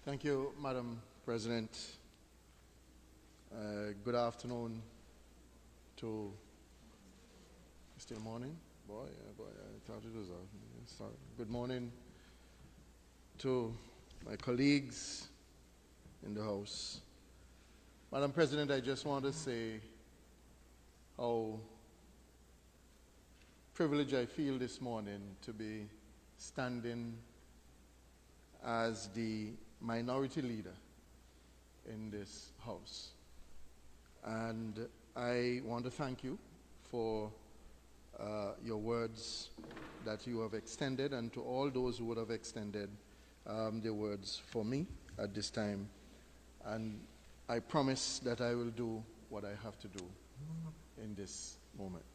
Thank you, Madam President. Good afternoon to... Still morning? Boy, I thought it was sorry. Good morning to my colleagues in the House. Madam President, I just want to say how privileged I feel this morning to be standing as the minority leader in this House. And I want to thank you for your words that you have extended, and to all those who would have extended their words for me at this time. And I promise that I will do what I have to do in this moment.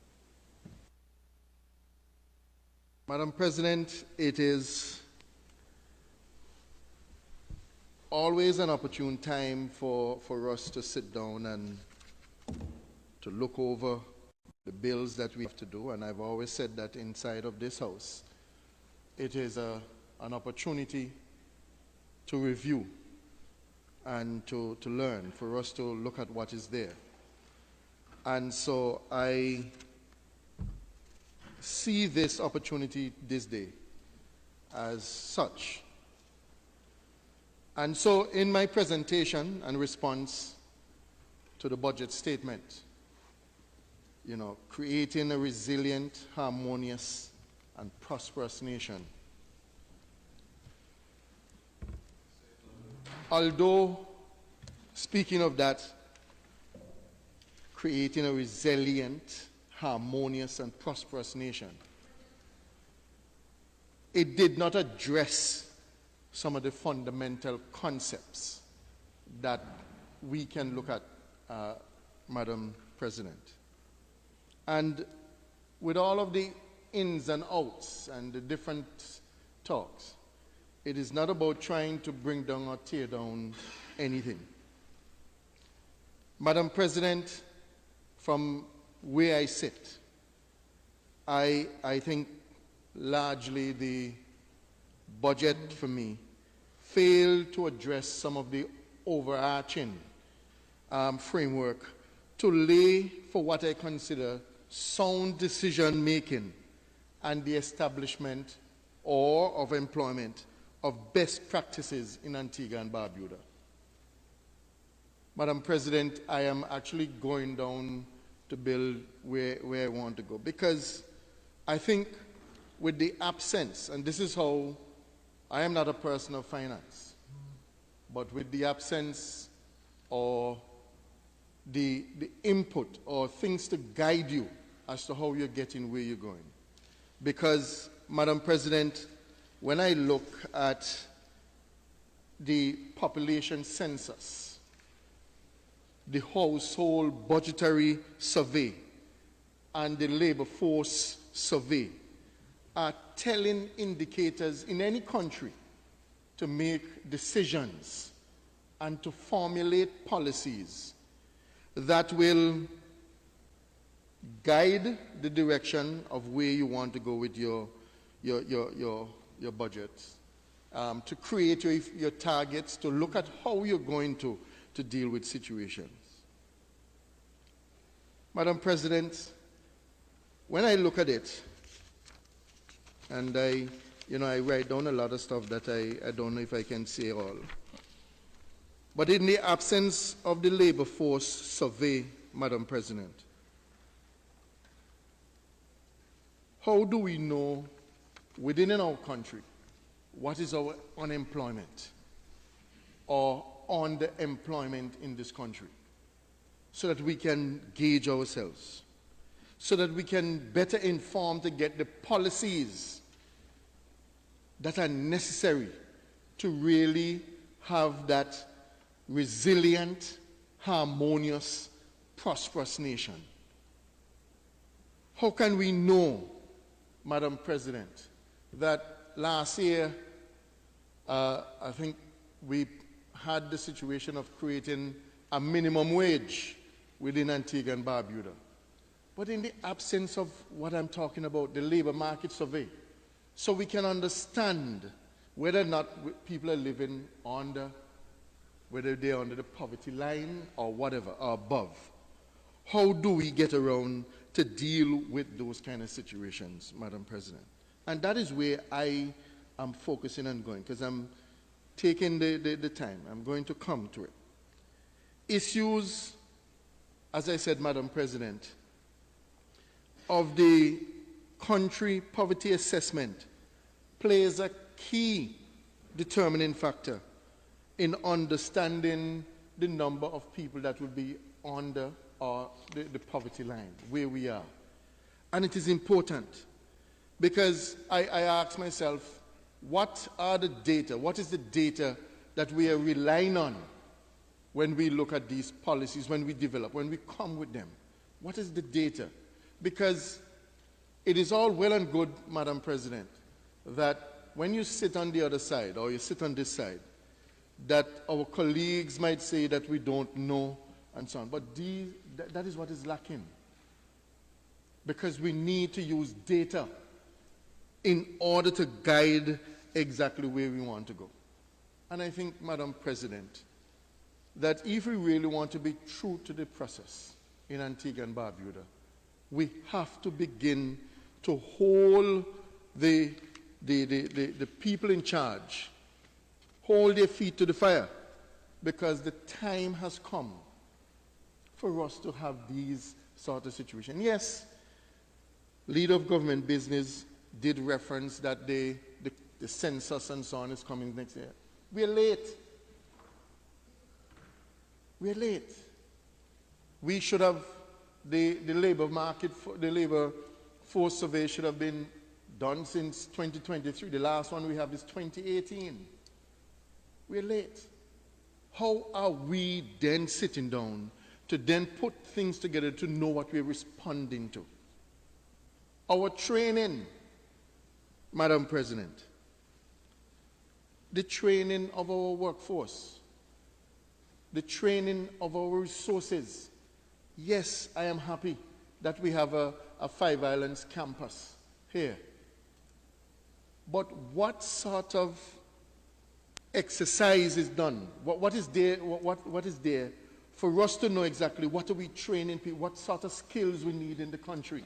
Madam President, it is always an opportune time for us to sit down and to look over the bills that we have to do. And I've always said that inside of this House, it is an opportunity to review and to learn, for us to look at what is there. And so I see this opportunity this day as such. And so in my presentation and response to the budget statement, creating a resilient, harmonious, and prosperous nation. Although, speaking of that, creating a resilient, harmonious, and prosperous nation, it did not address some of the fundamental concepts that we can look at, Madam President. And with all of the ins and outs and the different talks, it is not about trying to bring down or tear down anything. Madam President, from where I sit, I think largely the budget for me failed to address some of the overarching framework to lay for what I consider sound decision making and the establishment or of employment of best practices in Antigua and Barbuda. Madam President, I am actually going down to build where I want to go, because I think with the absence, and this is how I am not a person of finance, but with the absence or the input or things to guide you as to how you're getting where you're going. Because, Madam President, when I look at the population census, the household budgetary survey, and the labor force survey are telling indicators in any country to make decisions and to formulate policies that will guide the direction of where you want to go with your budget, to create your targets, to look at how you're going to deal with situations. Madam President, when I look at it, and I write down a lot of stuff that I don't know if I can say all. But in the absence of the labor force survey, Madam President, how do we know within our country what is our unemployment or underemployment in this country, so that we can gauge ourselves, so that we can better inform to get the policies that are necessary to really have that resilient, harmonious, prosperous nation? How can we know, Madam President, that last year, I think we had the situation of creating a minimum wage within Antigua and Barbuda. But in the absence of what I'm talking about, the labor market survey, so we can understand whether or not people are living under, whether they're under the poverty line or whatever, or above. How do we get around to deal with those kind of situations, Madam President? And that is where I am focusing on going, because I'm taking the time. I'm going to come to it. Issues, as I said, Madam President, of the country poverty assessment plays a key determining factor in understanding the number of people that will be under the poverty line, where we are. And it is important because I ask myself, what are the data? What is the data that we are relying on when we look at these policies, when we develop, when we come with them? What is the data? Because it is all well and good, Madam President, that when you sit on the other side or you sit on this side, that our colleagues might say that we don't know and so on. But that is what is lacking. Because we need to use data in order to guide exactly where we want to go. And I think, Madam President, that if we really want to be true to the process in Antigua and Barbuda, we have to begin to hold the people in charge, hold their feet to the fire, because the time has come for us to have these sort of situations. Yes, leader of government business did reference that the census and so on is coming next year. We're late. We're late. We should have, the labor market, the labor force survey should have been done since 2023. The last one we have is 2018. We're late. How are we then sitting down to then put things together to know what we're responding to? Our training, Madam President, the training of our workforce, the training of our resources. Yes, I am happy that we have a Five Islands campus here. But what sort of exercise is done? What is there? What is there for us to know exactly what are we training people, what sort of skills we need in the country?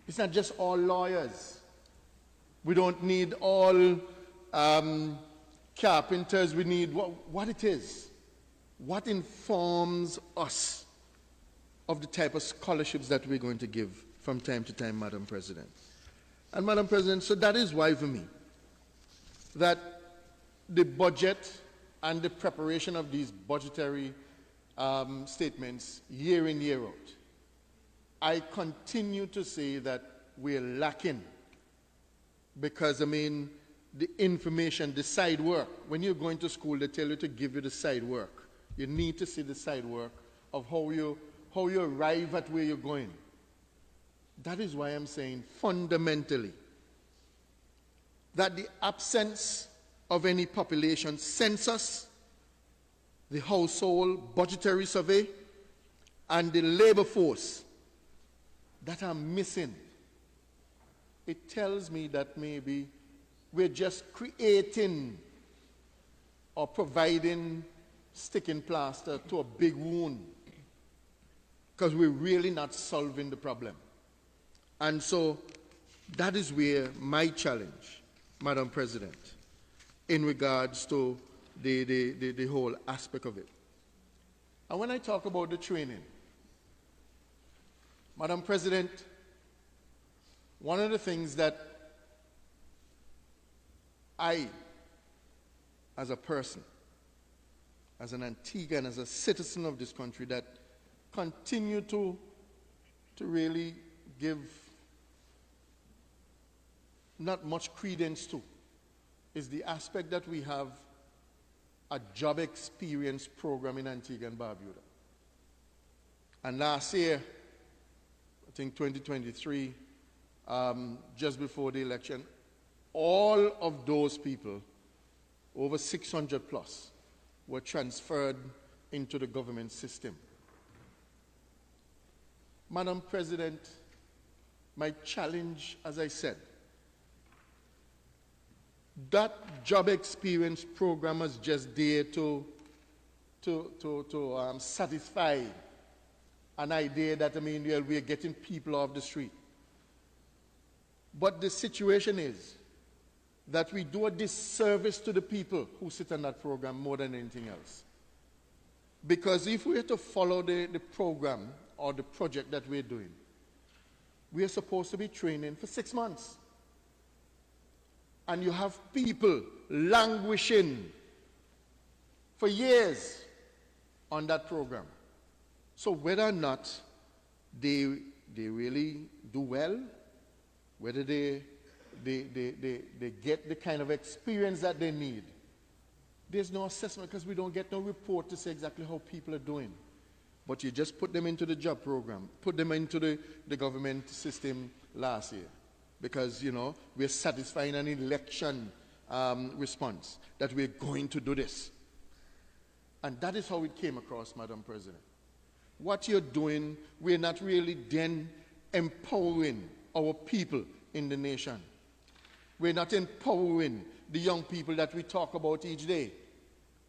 It's not just all lawyers. We don't need all carpenters. We need what it is. What informs us of the type of scholarships that we're going to give from time to time, Madam President. And Madam President, so that is why for me, that the budget and the preparation of these budgetary statements year in, year out, I continue to say that we're lacking because, I mean, the information, the side work, when you're going to school, they tell you to give you the side work. You need to see the side work of how you arrive at where you're going. That is why I'm saying fundamentally that the absence of any population census, the household budgetary survey, and the labor force that are missing, it tells me that maybe we're just creating or providing sticking plaster to a big wound because we're really not solving the problem. And so that is where my challenge, Madam President, in regards to the whole aspect of it. And when I talk about the training, Madam President, one of the things that I, as a person, as an Antiguan, as a citizen of this country, that continue to really give not much credence to, is the aspect that we have a job experience program in Antigua and Barbuda. And last year, I think 2023, just before the election, all of those people, over 600 plus, were transferred into the government system. Madam President, my challenge, as I said, That job experience program is just there to satisfy an idea that, well, we are getting people off the street. But the situation is that we do a disservice to the people who sit on that program more than anything else. Because if we are to follow the program or the project that we're doing, we are supposed to be training for 6 months. And you have people languishing for years on that program. So whether or not they really do well, whether they get the kind of experience that they need, there's no assessment because we don't get no report to say exactly how people are doing. But you just put them into the job program, put them into the government system last year because, we're satisfying an election response that we're going to do this. And that is how it came across, Madam President. What you're doing, we're not really then empowering our people in the nation. We're not empowering the young people that we talk about each day.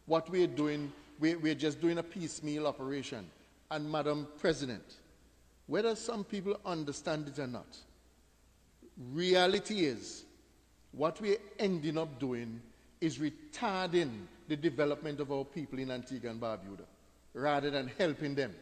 What we're doing, we're just doing a piecemeal operation. And Madam President, whether some people understand it or not, reality is what we're ending up doing is retarding the development of our people in Antigua and Barbuda rather than helping them.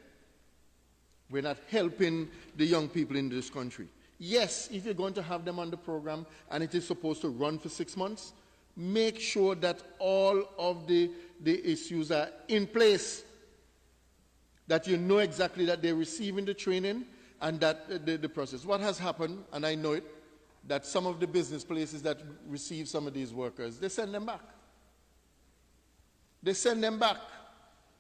We're not helping the young people in this country. Yes, if you're going to have them on the program and it is supposed to run for 6 months, make sure that all of the issues are in place, that you know exactly that they're receiving the training and that the process. What has happened, and I know it, that some of the business places that receive some of these workers, they send them back. They send them back.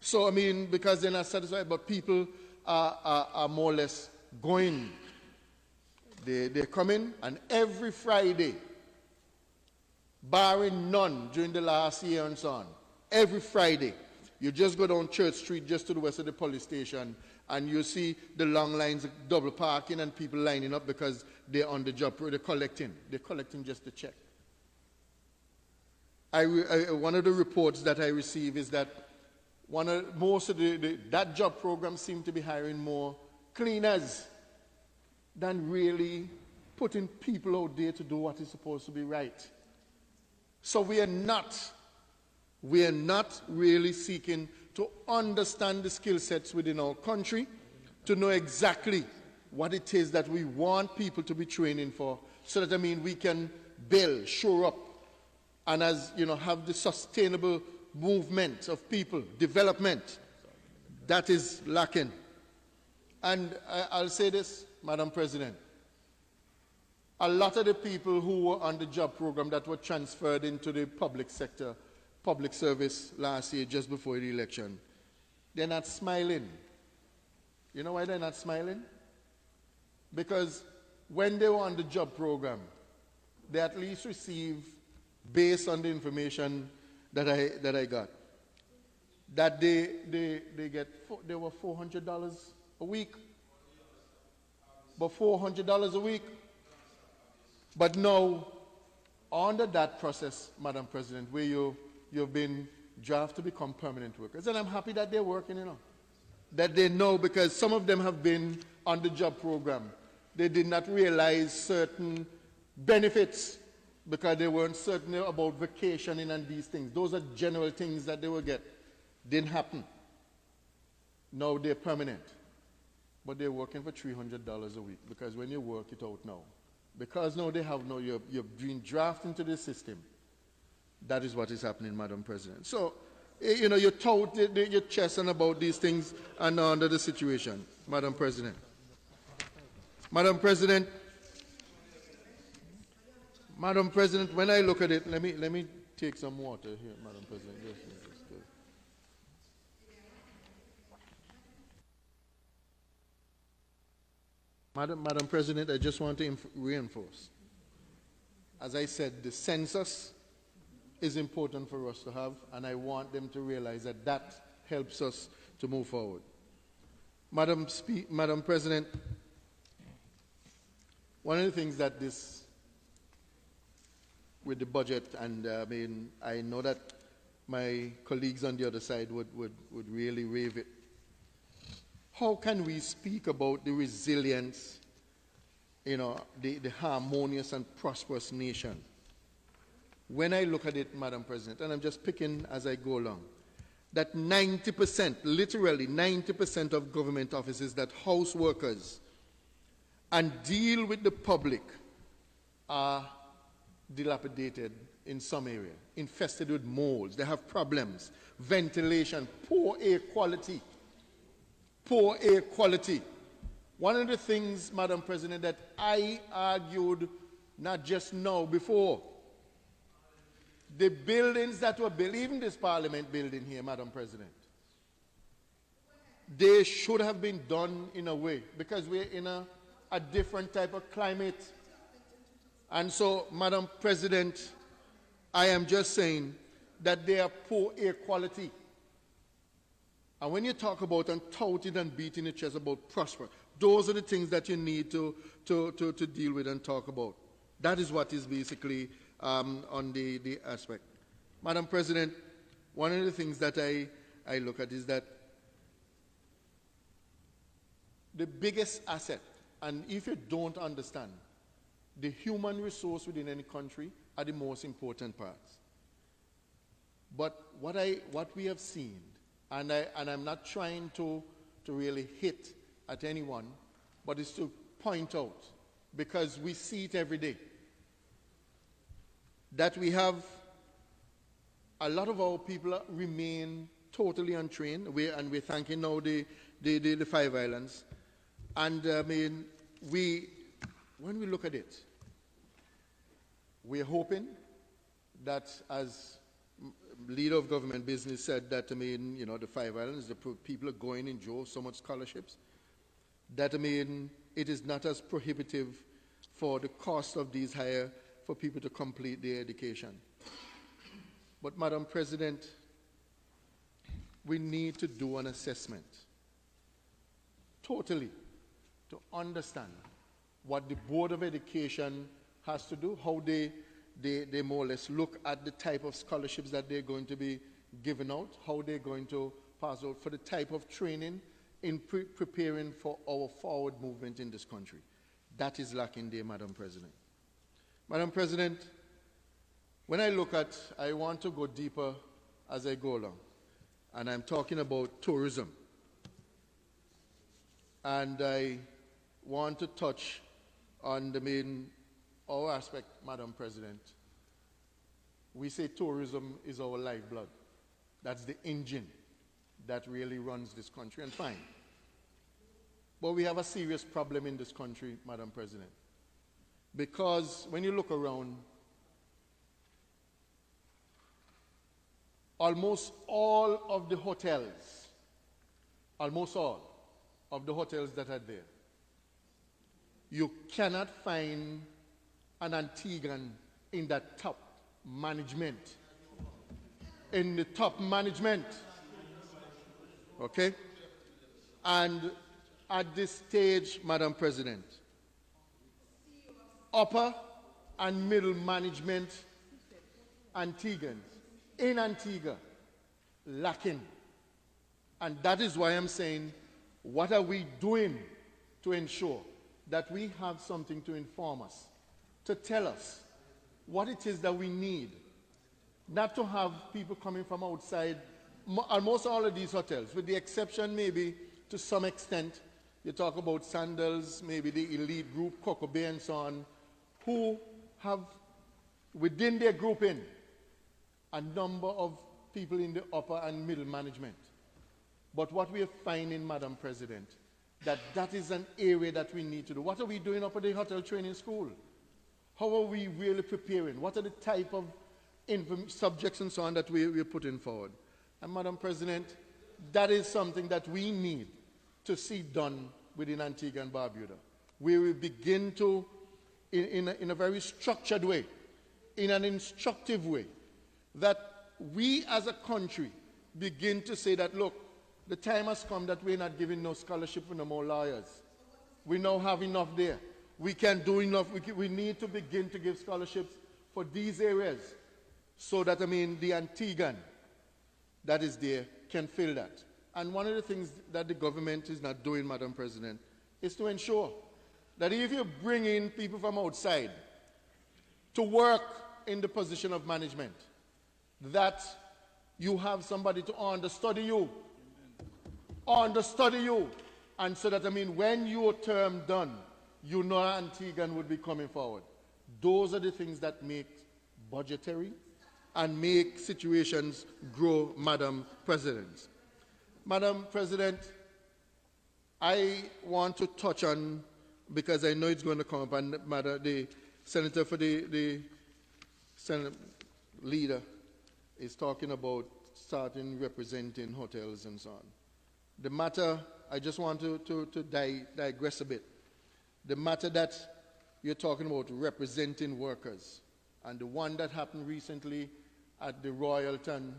So, because they're not satisfied, but people are more or less going. They come in, and every Friday, barring none during the last year and so on, every Friday, you just go down Church Street just to the west of the police station, and you see the long lines of double parking and people lining up because they're on the job, they're collecting. They're collecting just to check. One of the reports that I receive is that most of that job program seem to be hiring more cleaners than really putting people out there to do what is supposed to be right. So we are not really seeking to understand the skill sets within our country, to know exactly what it is that we want people to be training for, so that we can build, shore up, and have the sustainable movement of people, development. That is lacking. And I'll say this, Madam President. A lot of the people who were on the job program that were transferred into the public sector, public service last year, just before the election, they're not smiling. You know why they're not smiling? Because when they were on the job program, they at least received, based on the information that I got, that they were $400 a week. But $400 a week. But now, under that process, Madam President, where you've been drafted to become permanent workers, and I'm happy that they're working, that they know, because some of them have been on the job program. They did not realize certain benefits because they weren't certain about vacationing and these things. Those are general things that they will get. Didn't happen. Now they're permanent. But they're working for $300 a week, because when you work it out now, because now they have you're being drafted into the system. That is what is happening, Madam President. So, you told your chest and about these things and under the situation, Madam President. Madam President, when I look at it, let me take some water here, Madam President. Yes. Madam President, I just want to reinforce. As I said, the census is important for us to have, and I want them to realize that that helps us to move forward. Madam President, one of the things that this with the budget, and I mean, I know that my colleagues on the other side would really rave it. How can we speak about the resilience, you know, the harmonious and prosperous nation? When I look at it, Madam President, and I'm just picking as I go along, that 90%, literally 90% of government offices that house workers and deal with the public are dilapidated in some area, infested with molds. They have problems, ventilation, poor air quality. Poor air quality. One of the things, Madam President, that I argued not just now, before, the buildings that were built, even this Parliament building here, Madam President, they should have been done in a way, because we're in a different type of climate. And so, Madam President, I am just saying that they are poor air quality. And when you talk about and touting and beating the chest about prosper, those are the things that you need to deal with and talk about. That is what is basically on the aspect. Madam President, one of the things that I look at is that the biggest asset, and if you don't understand, the human resource within any country are the most important parts. But what we have seen, and I'm not trying to really hit at anyone, but it's to point out, because we see it every day, that we have a lot of our people remain totally untrained, and we're thanking now the 5 Islands. And I mean, when we look at it, we're hoping that, as leader of government business said, that I mean, you know, the 5 Islands, the people are going in droves, so much scholarships, that I mean, it is not as prohibitive for the cost of these higher for people to complete their education. But Madam President, we need to do an assessment, totally, to understand what the Board of Education has to do, how they more or less look at the type of scholarships that they're going to be giving out, how they're going to pass out for the type of training in preparing for our forward movement in this country. That is lacking there, Madam President. Madam President, when I look at, I want to go deeper as I go along, and I'm talking about tourism. And I want to touch on the main our aspect, Madam President. We say tourism is our lifeblood. That's the engine that really runs this country, and fine. But we have a serious problem in this country, Madam President, because when you look around, almost all of the hotels that are there, you cannot find an Antiguan in that top management. In the top management. Okay? And at this stage, Madam President, upper and middle management Antiguans in Antigua lacking. And that is why I'm saying, what are we doing to ensure that we have something to inform us, to tell us what it is that we need, not to have people coming from outside. Almost all of these hotels, with the exception maybe to some extent, you talk about Sandals, maybe the elite group, Coco Bay and so on, who have within their grouping a number of people in the upper and middle management. But what we are finding, Madam President, that is an area that we need to do. What are we doing up at the hotel training school? How are we really preparing? What are the type of subjects and so on that we're putting forward? And Madam President, that is something that we need to see done within Antigua and Barbuda. We will begin to, in a very structured way, in an instructive way, that we as a country begin to say that, look, the time has come that we're not giving no scholarship for no more lawyers. We now have enough there. We can do enough. We need to begin to give scholarships for these areas so that, I mean, the Antiguan that is there can fill that. And one of the things that the government is not doing, Madam President, is to ensure that if you bring in people from outside to work in the position of management, that you have somebody to understudy you, and so that, I mean, when your term done, you know Antiguan would be coming forward. Those are the things that make budgetary and make situations grow, Madam President. Madam President, I want to touch on, because I know it's going to come up, and the Senator for the Senate leader is talking about starting representing hotels and so on. The matter, I just want to digress a bit. The matter that you're talking about representing workers, and the one that happened recently at the Royalton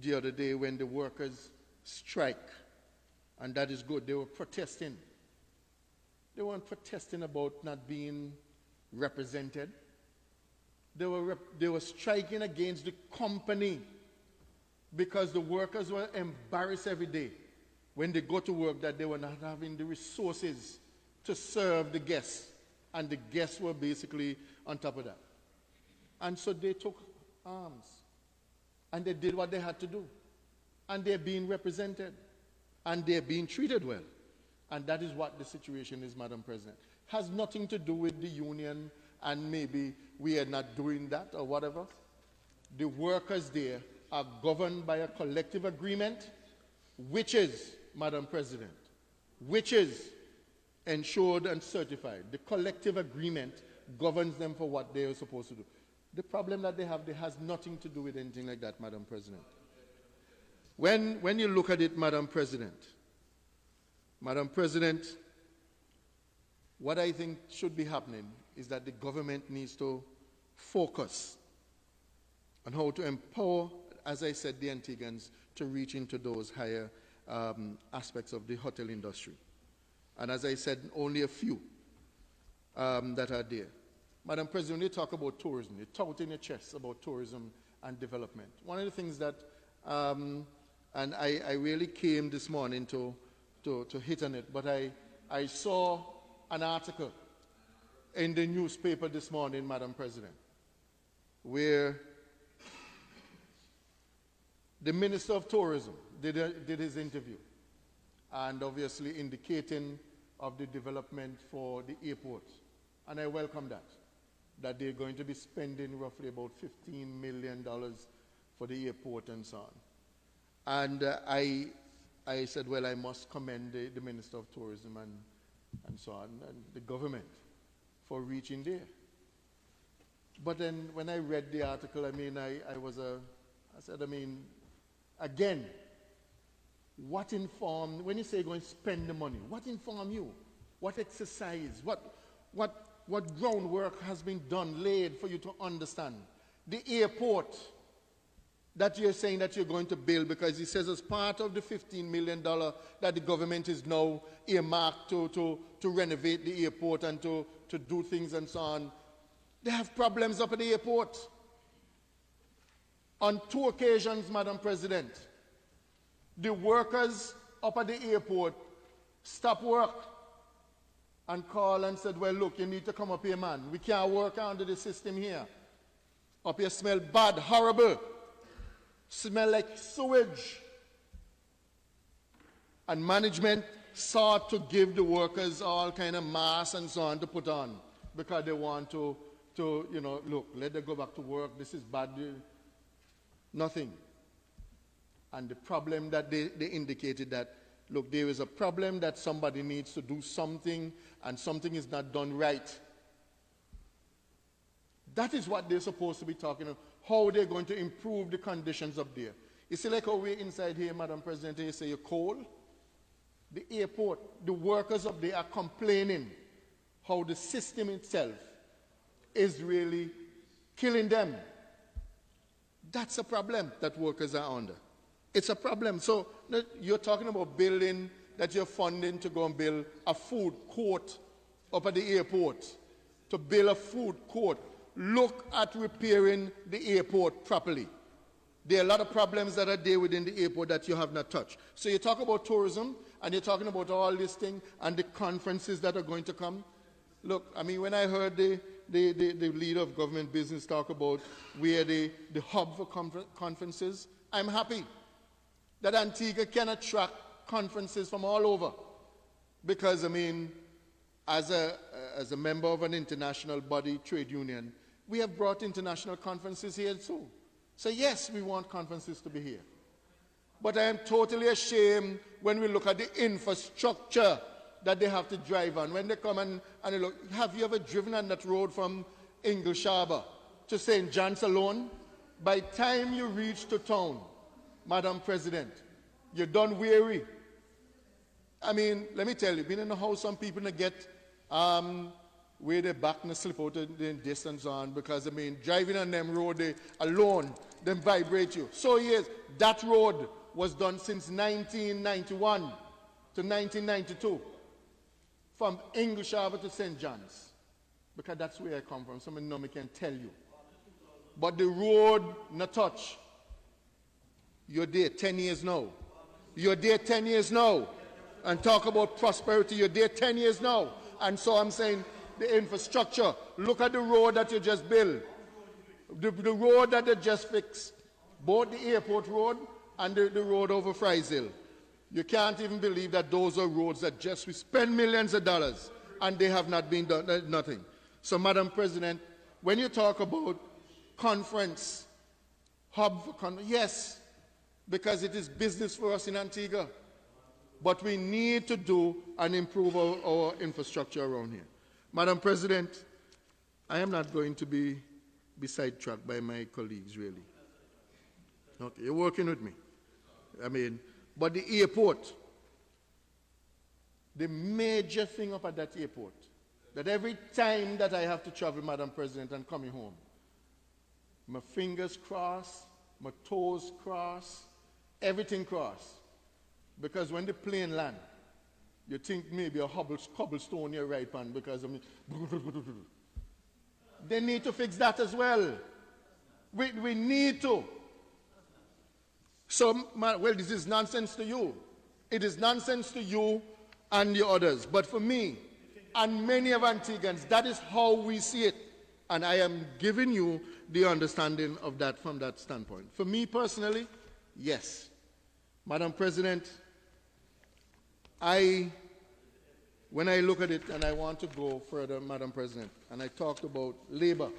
the other day when the workers strike, and that is good. They were protesting. They weren't protesting about not being represented. They were striking against the company because the workers were embarrassed every day when they go to work that they were not having the resources to serve the guests, and the guests were basically on top of that. And so they took arms, and they did what they had to do, and they're being represented, and they're being treated well. And that is what the situation is, Madam President. Has nothing to do with the union, and maybe we are not doing that or whatever. The workers there are governed by a collective agreement, which is, Madam President, which is ensured and certified. The collective agreement governs them for what they are supposed to do. The problem that they have, has nothing to do with anything like that, Madam President. When you look at it, Madam President, what I think should be happening is that the government needs to focus on how to empower, as I said, the Antiguans to reach into those higher aspects of the hotel industry. And as I said, only a few that are there. Madam President, when you talk about tourism, you tout in your chest about tourism and development. One of the things that, and I really came this morning to hit on it, but I saw an article in the newspaper this morning, Madam President, where the Minister of Tourism did his interview, and obviously indicating of the development for the airport. And I welcome that they're going to be spending roughly about $15 million for the airport and so on. And I said, well, I must commend the Minister of Tourism and so on, and the government for reaching there. But then when I read the article, I mean, I said, I mean, again, what informed, when you say you're going to spend the money, what informed you? What exercise, what groundwork has been done, laid for you to understand? The airport that you're saying that you're going to build, because he says as part of the $15 million that the government is now earmarked to renovate the airport and to do things and so on. They have problems up at the airport. On 2 occasions, Madam President, the workers up at the airport stopped work and called and said, well, look, you need to come up here, man. We can't work under the system here. Up here smell bad, horrible. Smell like sewage. And management sought to give the workers all kind of masks and so on to put on because they want to you know, look, let them go back to work. This is bad. Nothing. And the problem that they indicated that, look, there is a problem that somebody needs to do something and something is not done right. That is what they're supposed to be talking about, how they're going to improve the conditions up there. You see, like how we're inside here, Madam President, and you say you're cold. The airport, the workers up there are complaining how the system itself is really killing them. That's a problem that workers are under. It's a problem. So you're talking about building, that you're funding to go and build a food court up at the airport to build a food court. Look at repairing the airport properly. There are a lot of problems that are there within the airport that you have not touched. So you talk about tourism, and you're talking about all this thing, and the conferences that are going to come. Look, I mean, when I heard the leader of government business talk about where the hub for conferences, I'm happy that Antigua can attract conferences from all over. Because, I mean, as a member of an international body, trade union, we have brought international conferences here too. So yes, we want conferences to be here. But I am totally ashamed when we look at the infrastructure that they have to drive on. When they come and they look, have you ever driven on that road from English Harbour to St. John's alone? By the time you reach to town, Madam President, you're done weary. I mean, let me tell you, being in the house, some people get where they back and slip out the distance on, because, I mean, driving on them road they alone, them vibrate you. So yes, that road was done since 1991 to 1992, from English Harbour to St. John's, because that's where I come from. Somebody know me can tell you. But the road, not touch. You're there 10 years now. You're there 10 years now. And talk about prosperity, you're there 10 years now. And so I'm saying, the infrastructure, look at the road that you just built. The road that they just fixed, both the airport road and the road over Fries Hill. You can't even believe that those are roads that we spend millions of dollars and they have not been done, nothing. So, Madam President, when you talk about conference, yes, because it is business for us in Antigua. But we need to do and improve our infrastructure around here. Madam President, I am not going to be sidetracked by my colleagues, really. Okay, you're working with me. I mean, but the airport, the major thing up at that airport, that every time that I have to travel, Madam President, and coming home, my fingers crossed, my toes crossed, everything crossed. Because when the plane land, you think maybe a cobblestone you're right on, because I mean, they need to fix that as well. We need to. So, well, this is nonsense to you. It is nonsense to you and the others. But for me and many of Antiguans, that is how we see it. And I am giving you the understanding of that from that standpoint. For me personally, yes. Madam President, when I look at it, and I want to go further, Madam President, and I talked about labor.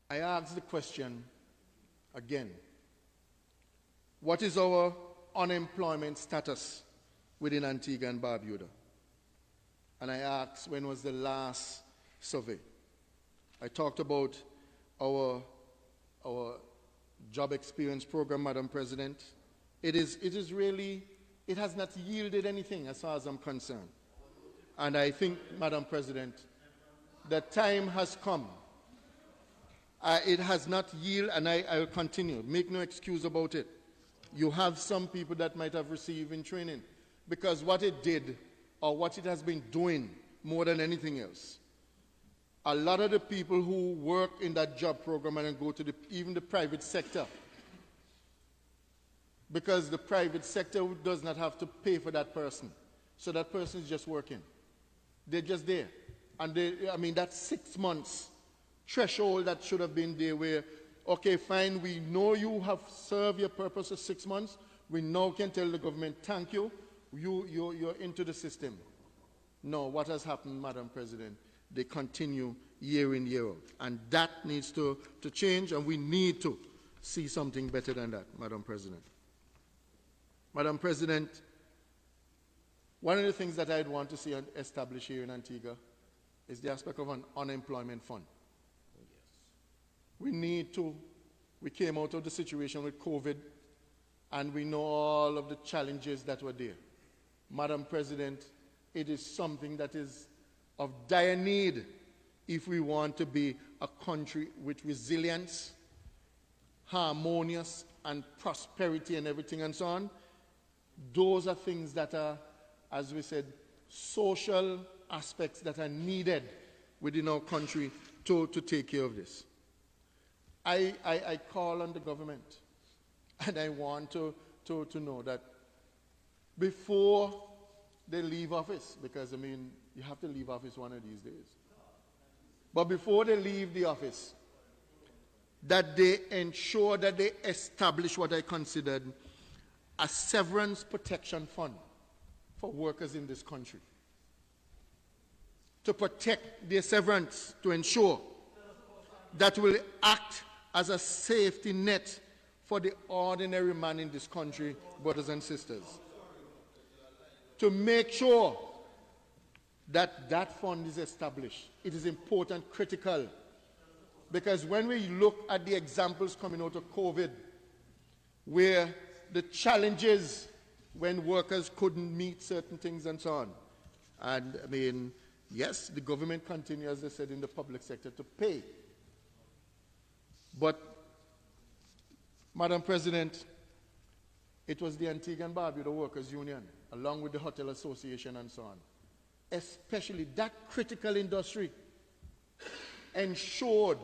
I asked the question again, what is our unemployment status within Antigua and Barbuda? And I asked, when was the last survey? I talked about our job experience program, Madam President. It has not yielded anything as far as I'm concerned. And I think, Madam President, the time has come. It has not yielded, and I will continue. Make no excuse about it. You have some people that might have received in training, because what it did, or what it has been doing more than anything else, a lot of the people who work in that job program and go to even the private sector, because the private sector does not have to pay for that person. So that person is just working. They're just there. And I mean, that 6 months threshold that should have been there where, okay, fine, we know you have served your purpose for 6 months. We now can tell the government, thank you, you're into the system. No, what has happened, Madam President? They continue year in, year out. And that needs to change, and we need to see something better than that, Madam President. Madam President, one of the things that I'd want to see established here in Antigua is the aspect of an unemployment fund. We came out of the situation with COVID, and we know all of the challenges that were there. Madam President, it is something that is of dire need if we want to be a country with resilience, harmonious, and prosperity and everything and so on. Those are things that are as we said, social aspects that are needed within our country to take care of this. I call on the government, and I want to know that before they leave office, because I mean, you have to leave office one of these days, but before they leave the office, that they ensure that they establish what I considered a severance protection fund for workers in this country, to protect their severance, to ensure that will act as a safety net for the ordinary man in this country, brothers and sisters. To make sure that that fund is established. It is important, critical, because when we look at the examples coming out of COVID, where the challenges when workers couldn't meet certain things and so on, and I mean, yes, the government continues, as I said, in the public sector to pay. But, Madam President, it was the Antigua and Barbuda Workers Union, along with the Hotel Association and so on, especially that critical industry, ensured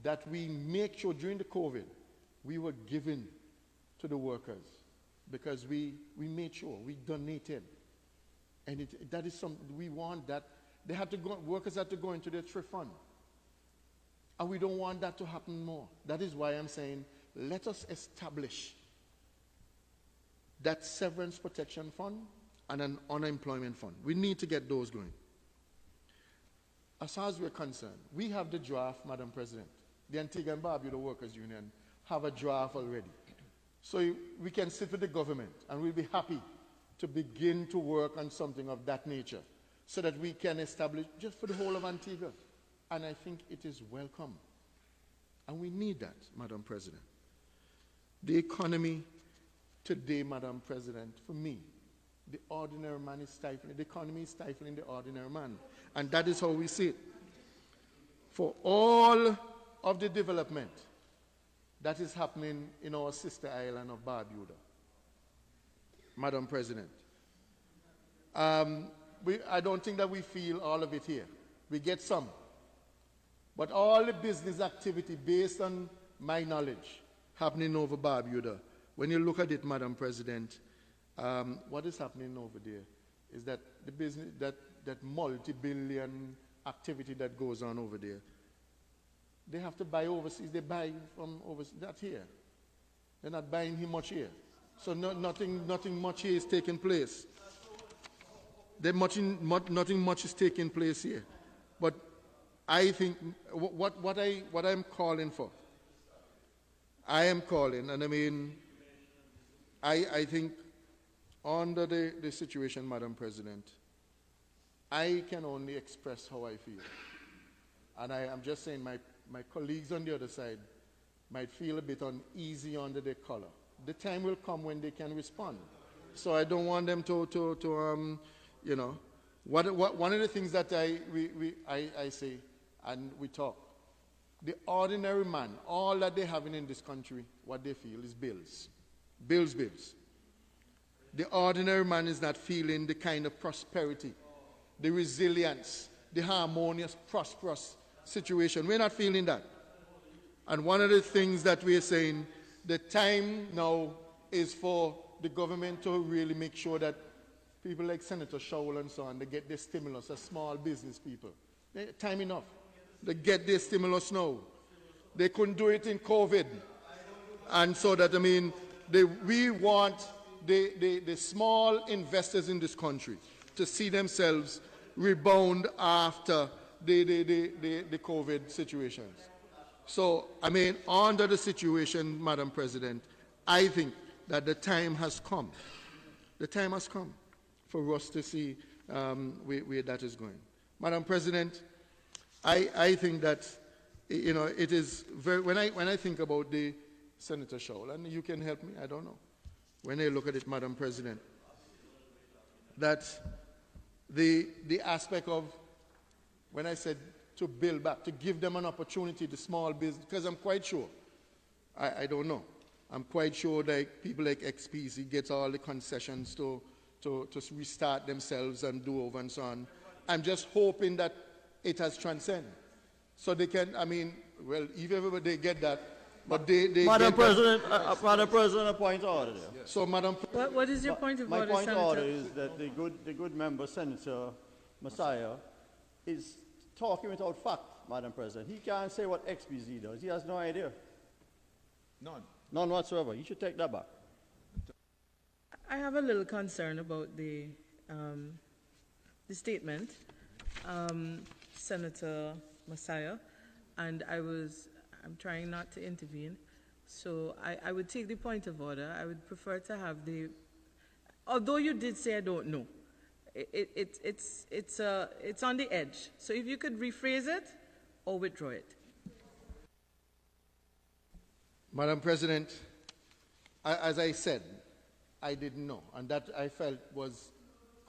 that we make sure during the COVID, we were giving to the workers, because we made sure, we donated. And that is something, we want that. They had to go, workers had to go into their thrift fund. And we don't want that to happen more. That is why I'm saying, let us establish that severance protection fund and an unemployment fund. We need to get those going. As far as we're concerned, we have the draft, Madam President. The Antigua and Barbuda Workers Union have a draft already. So we can sit with the government, and we'll be happy to begin to work on something of that nature, so that we can establish just for the whole of Antigua. And I think it is welcome. And we need that, Madam President. The economy today, Madam President, for me, the ordinary man is stifling. The economy is stifling the ordinary man. And that is how we see it. For all of the development that is happening in our sister island of Barbuda, Madam President, I don't think that we feel all of it here. We get some. But all the business activity, based on my knowledge, happening over Barbuda, when you look at it, Madam President, what is happening over there is that the business, that multi-billion activity that goes on over there, they have to buy overseas. They buy from overseas. That's here. They're not buying him much here. So nothing much here is taking place. Nothing much is taking place here. But I think what I'm calling for, I am calling, and I mean, I think under the situation, Madam President, I can only express how I feel. And I'm just saying my colleagues on the other side might feel a bit uneasy under their collar. The time will come when they can respond. So I don't want them to you know, one of the things that I say, and we talk, the ordinary man, all that they're having in this country, what they feel is bills. Bills. The ordinary man is not feeling the kind of prosperity, the resilience, the harmonious, prosperous situation. We're not feeling that. And one of the things that we're saying, the time now is for the government to really make sure that people like Senator Shaul and so on, they get their stimulus as small business people. Time enough. They get their stimulus now. They couldn't do it in COVID. And so that, I mean, we want the small investors in this country to see themselves rebound after the COVID situations. So, I mean, under the situation, Madam President, I think that the time has come. The time has come for us to see where that is going. Madam President, I think that, you know, it is very, when I think about the Senator Shaul, and you can help me, I don't know, when I look at it, Madam President, that the aspect of, when I said to build back, to give them an opportunity, the small business, because I'm quite sure, I don't know, I'm quite sure that people like XPC gets all the concessions to to restart themselves and do over and so on. I'm just hoping that it has transcended. So they can, I mean, well, if everybody they get that, but they Madam get President, Madam President, a point of order there. that. So, Madam What is your point of order, My point of order Senator? is that the good member, Senator Massiah, is talking without fact, Madam President. He can't say what XBZ does. He has no idea. None. None whatsoever. He should take that back. I have a little concern about the statement, Senator Massiah, and I'm trying not to intervene. So I would take the point of order. I would prefer to have although you did say I don't know, it's on the edge. So if you could rephrase it or withdraw it. Madam President, as I said, I didn't know, and that I felt was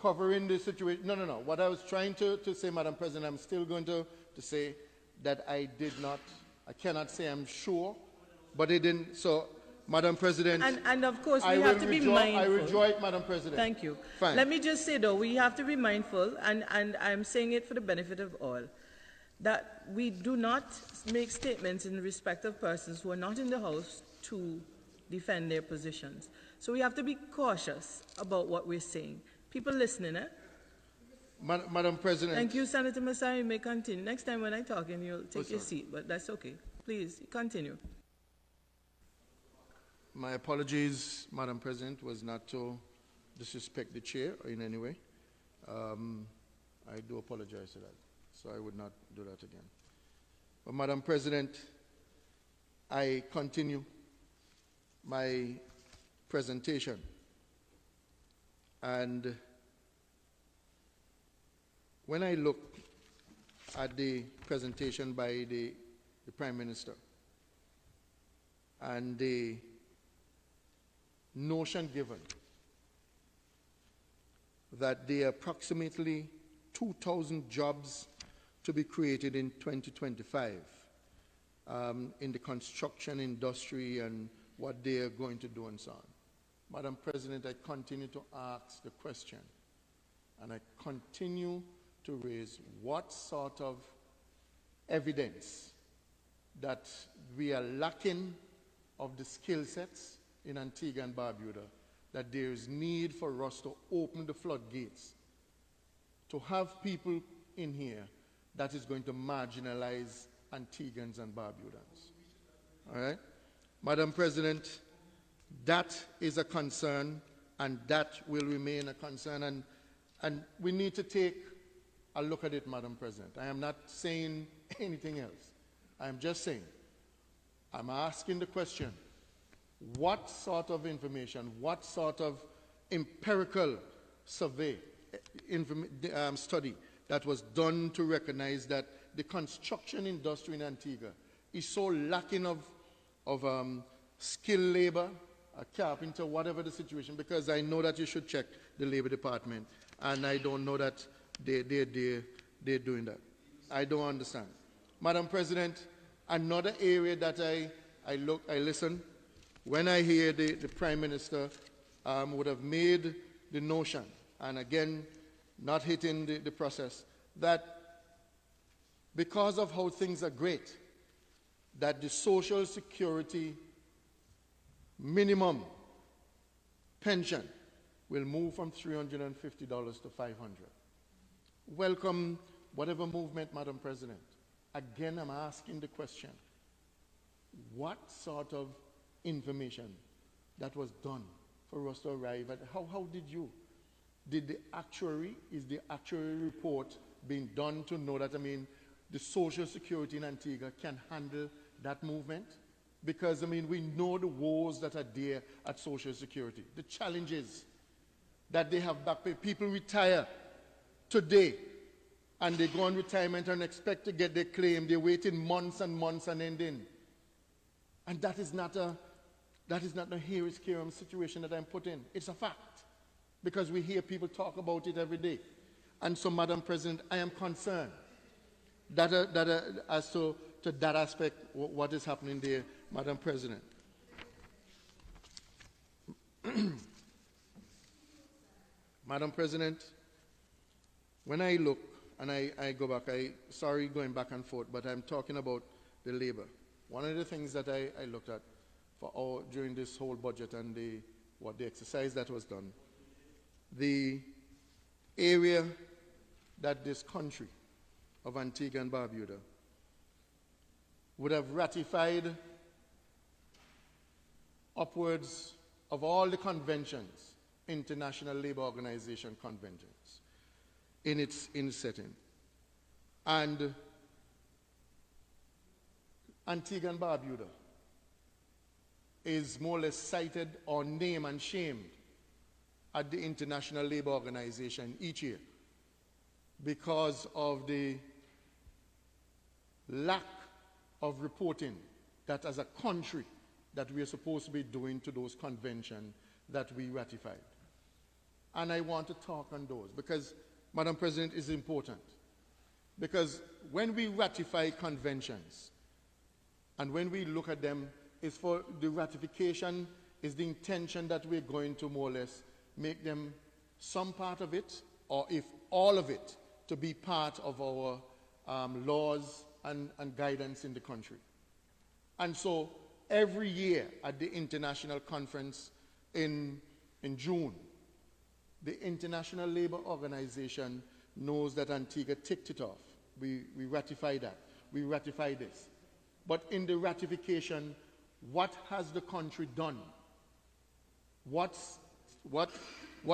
covering the situation. No. What I was trying to say, Madam President, I'm still going to say that I did not, I cannot say I'm sure, but it didn't. So, Madam President, and of course, we have to be mindful. I withdraw it, Madam President. Thank you. Fine. Let me just say, though, we have to be mindful, and I'm saying it for the benefit of all, that we do not make statements in respect of persons who are not in the House to defend their positions. So we have to be cautious about what we're saying. People listening, eh? Madam President. Thank you, Senator Massiah. You may continue. Next time when I'm talking, you'll take your seat, but that's okay. Please, continue. My apologies, Madam President, was not to disrespect the chair in any way. I do apologize for that, so I would not do that again. But Madam President, I continue my presentation. And when I look at the presentation by the Prime Minister and the notion given that there are approximately 2,000 jobs to be created in 2025 in the construction industry and what they are going to do and so on. Madam President, I continue to ask the question, and I continue to raise what sort of evidence that we are lacking of the skill sets in Antigua and Barbuda, that there is need for us to open the floodgates, to have people in here that is going to marginalize Antiguans and Barbudans. All right? Madam President, that is a concern, and that will remain a concern, and we need to take a look at it, Madam President. I am not saying anything else. I am just saying, I'm asking the question, what sort of information, what sort of empirical survey, study that was done to recognize that the construction industry in Antigua is so lacking of skilled labor, a carpenter, whatever the situation, because I know that you should check the Labor Department, and I don't know that they're doing that. I don't understand. Madam President, another area that I listen, when I hear the Prime Minister would have made the notion, and again, not hitting the process, that because of how things are great, that the Social Security minimum pension will move from $350 to $500. Welcome whatever movement, Madam President. Again, I'm asking the question, what sort of information that was done for us to arrive at? How did you? Is the actuary report being done to know that, the Social Security in Antigua can handle that movement? Because, we know the woes that are there at Social Security, the challenges that they have back pay. People retire today, and they go on retirement and expect to get their claim. They're waiting months and months and ending. And that is not a Harris Kiram situation that I'm put in. It's a fact, because we hear people talk about it every day. And so, Madam President, I am concerned that as to that aspect, what is happening there, Madam President. Madam President, when I look, and I go back, sorry going back and forth, but I'm talking about the labor. One of the things that I looked at during this whole budget and the exercise that was done, the area that this country of Antigua and Barbuda would have ratified upwards of all the conventions, International Labour Organization conventions, in its setting. And Antigua and Barbuda is more or less cited or named and shamed at the International Labour Organization each year because of the lack of reporting that as a country that we are supposed to be doing to those conventions that we ratified. And I want to talk on those because, Madam President, is important. Because when we ratify conventions and when we look at them, is for the ratification, is the intention that we're going to more or less make them some part of it, or if all of it, to be part of our laws and guidance in the country. And so every year at the international conference in June, the International Labour Organization knows that Antigua ticked it off. We ratify that. We ratify this. But in the ratification, what has the country done? What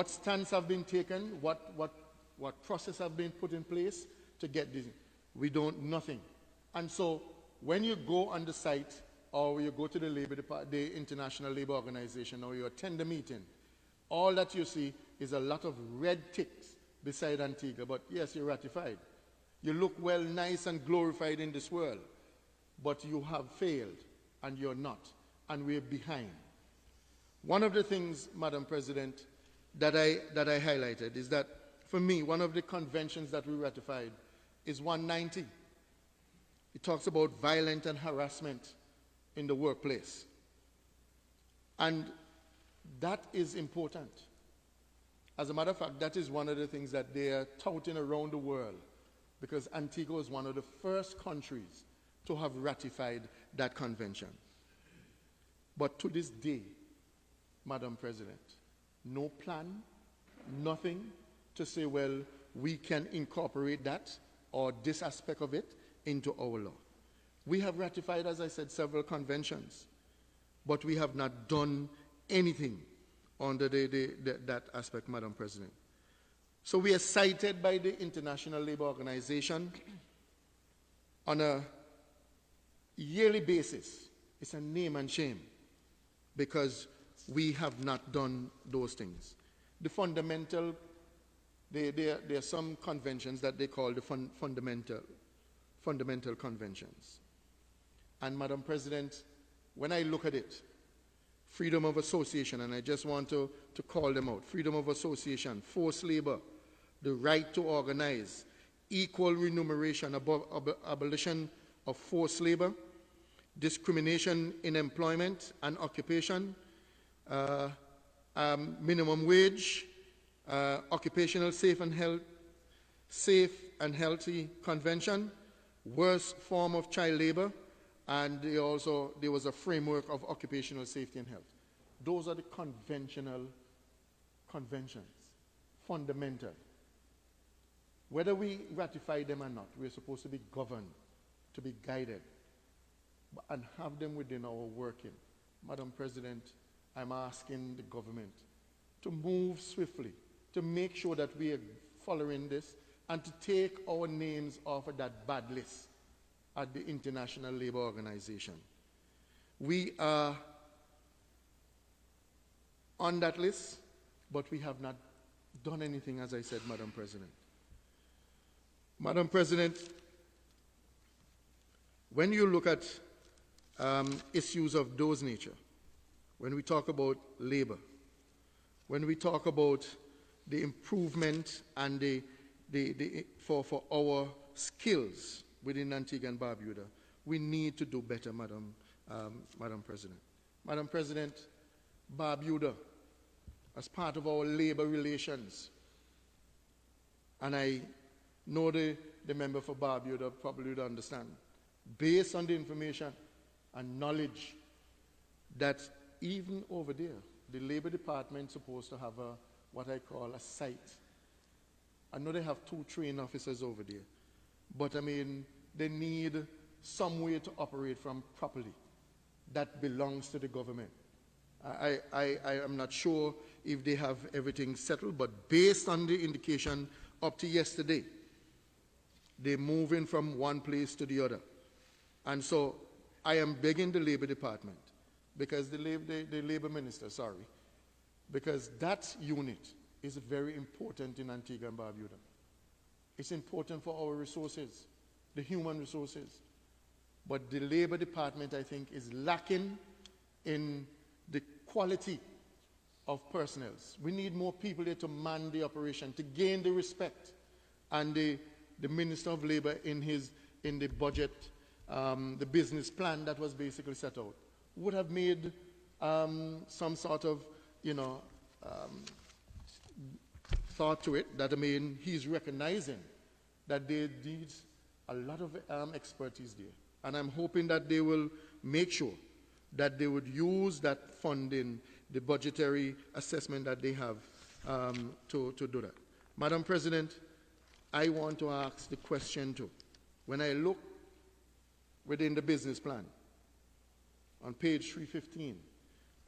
stance have been taken? What process have been put in place to get this? We don't, nothing. And so when you go on the site or you go to the International Labour Organization or you attend the meeting, all that you see is a lot of red ticks beside Antigua. But yes, you're ratified. You look well, nice and glorified in this world, but you have failed and you're not, and we're behind. One of the things, Madam President, that I highlighted is that, for me, one of the conventions that we ratified is 190. It talks about violence and harassment in the workplace. And that is important. As a matter of fact, that is one of the things that they are touting around the world, because Antigua is one of the first countries to have ratified that convention. But to this day, Madam President, no plan, nothing to say, well, we can incorporate that or this aspect of it into our law. We have ratified, as I said, several conventions, but we have not done anything under that aspect, Madam President. So we are cited by the International Labour Organization on a yearly basis. It's a name and shame because we have not done those things. The fundamental, there are some conventions that they call the fundamental conventions. And Madam President, when I look at it, freedom of association, and I just want to call them out, freedom of association, forced labor, the right to organize, equal remuneration, abolition of forced labor, discrimination in employment and occupation, minimum wage, occupational safe and healthy convention, worst form of child labor, and there was a framework of occupational safety and health. Those are the conventional conventions, fundamental. Whether we ratify them or not, we're supposed to be governed, to be guided, and have them within our working. Madam President, I'm asking the government to move swiftly, to make sure that we are following this, and to take our names off of that bad list at the International Labour Organization. We are on that list, but we have not done anything, as I said, Madam President. Madam President, when you look at issues of those nature, when we talk about labor, when we talk about the improvement and for our skills within Antigua and Barbuda, we need to do better, Madam President. Madam President, Barbuda, as part of our labor relations and I know the member for Barbuda probably would understand, based on the information and knowledge that even over there, the Labor Department is supposed to have what I call a site. I know they have 2 trained officers over there, but I mean, they need some way to operate from properly that belongs to the government. I am not sure if they have everything settled, but based on the indication up to yesterday, they're moving from one place to the other. And so I am begging the Labor Department, because the Labor Minister, sorry, because that unit is very important in Antigua and Barbuda. It's important for our resources, the human resources. But the Labor Department, I think, is lacking in the quality of personnel. We need more people there to man the operation, to gain the respect. And the Minister of Labor in the budget, the business plan that was basically set out, would have made some sort of, thought to it, that I mean, he's recognizing that there needs a lot of expertise there. And I'm hoping that they will make sure that they would use that funding, the budgetary assessment that they have to do that. Madam President, I want to ask the question too. When I look within the business plan on page 315,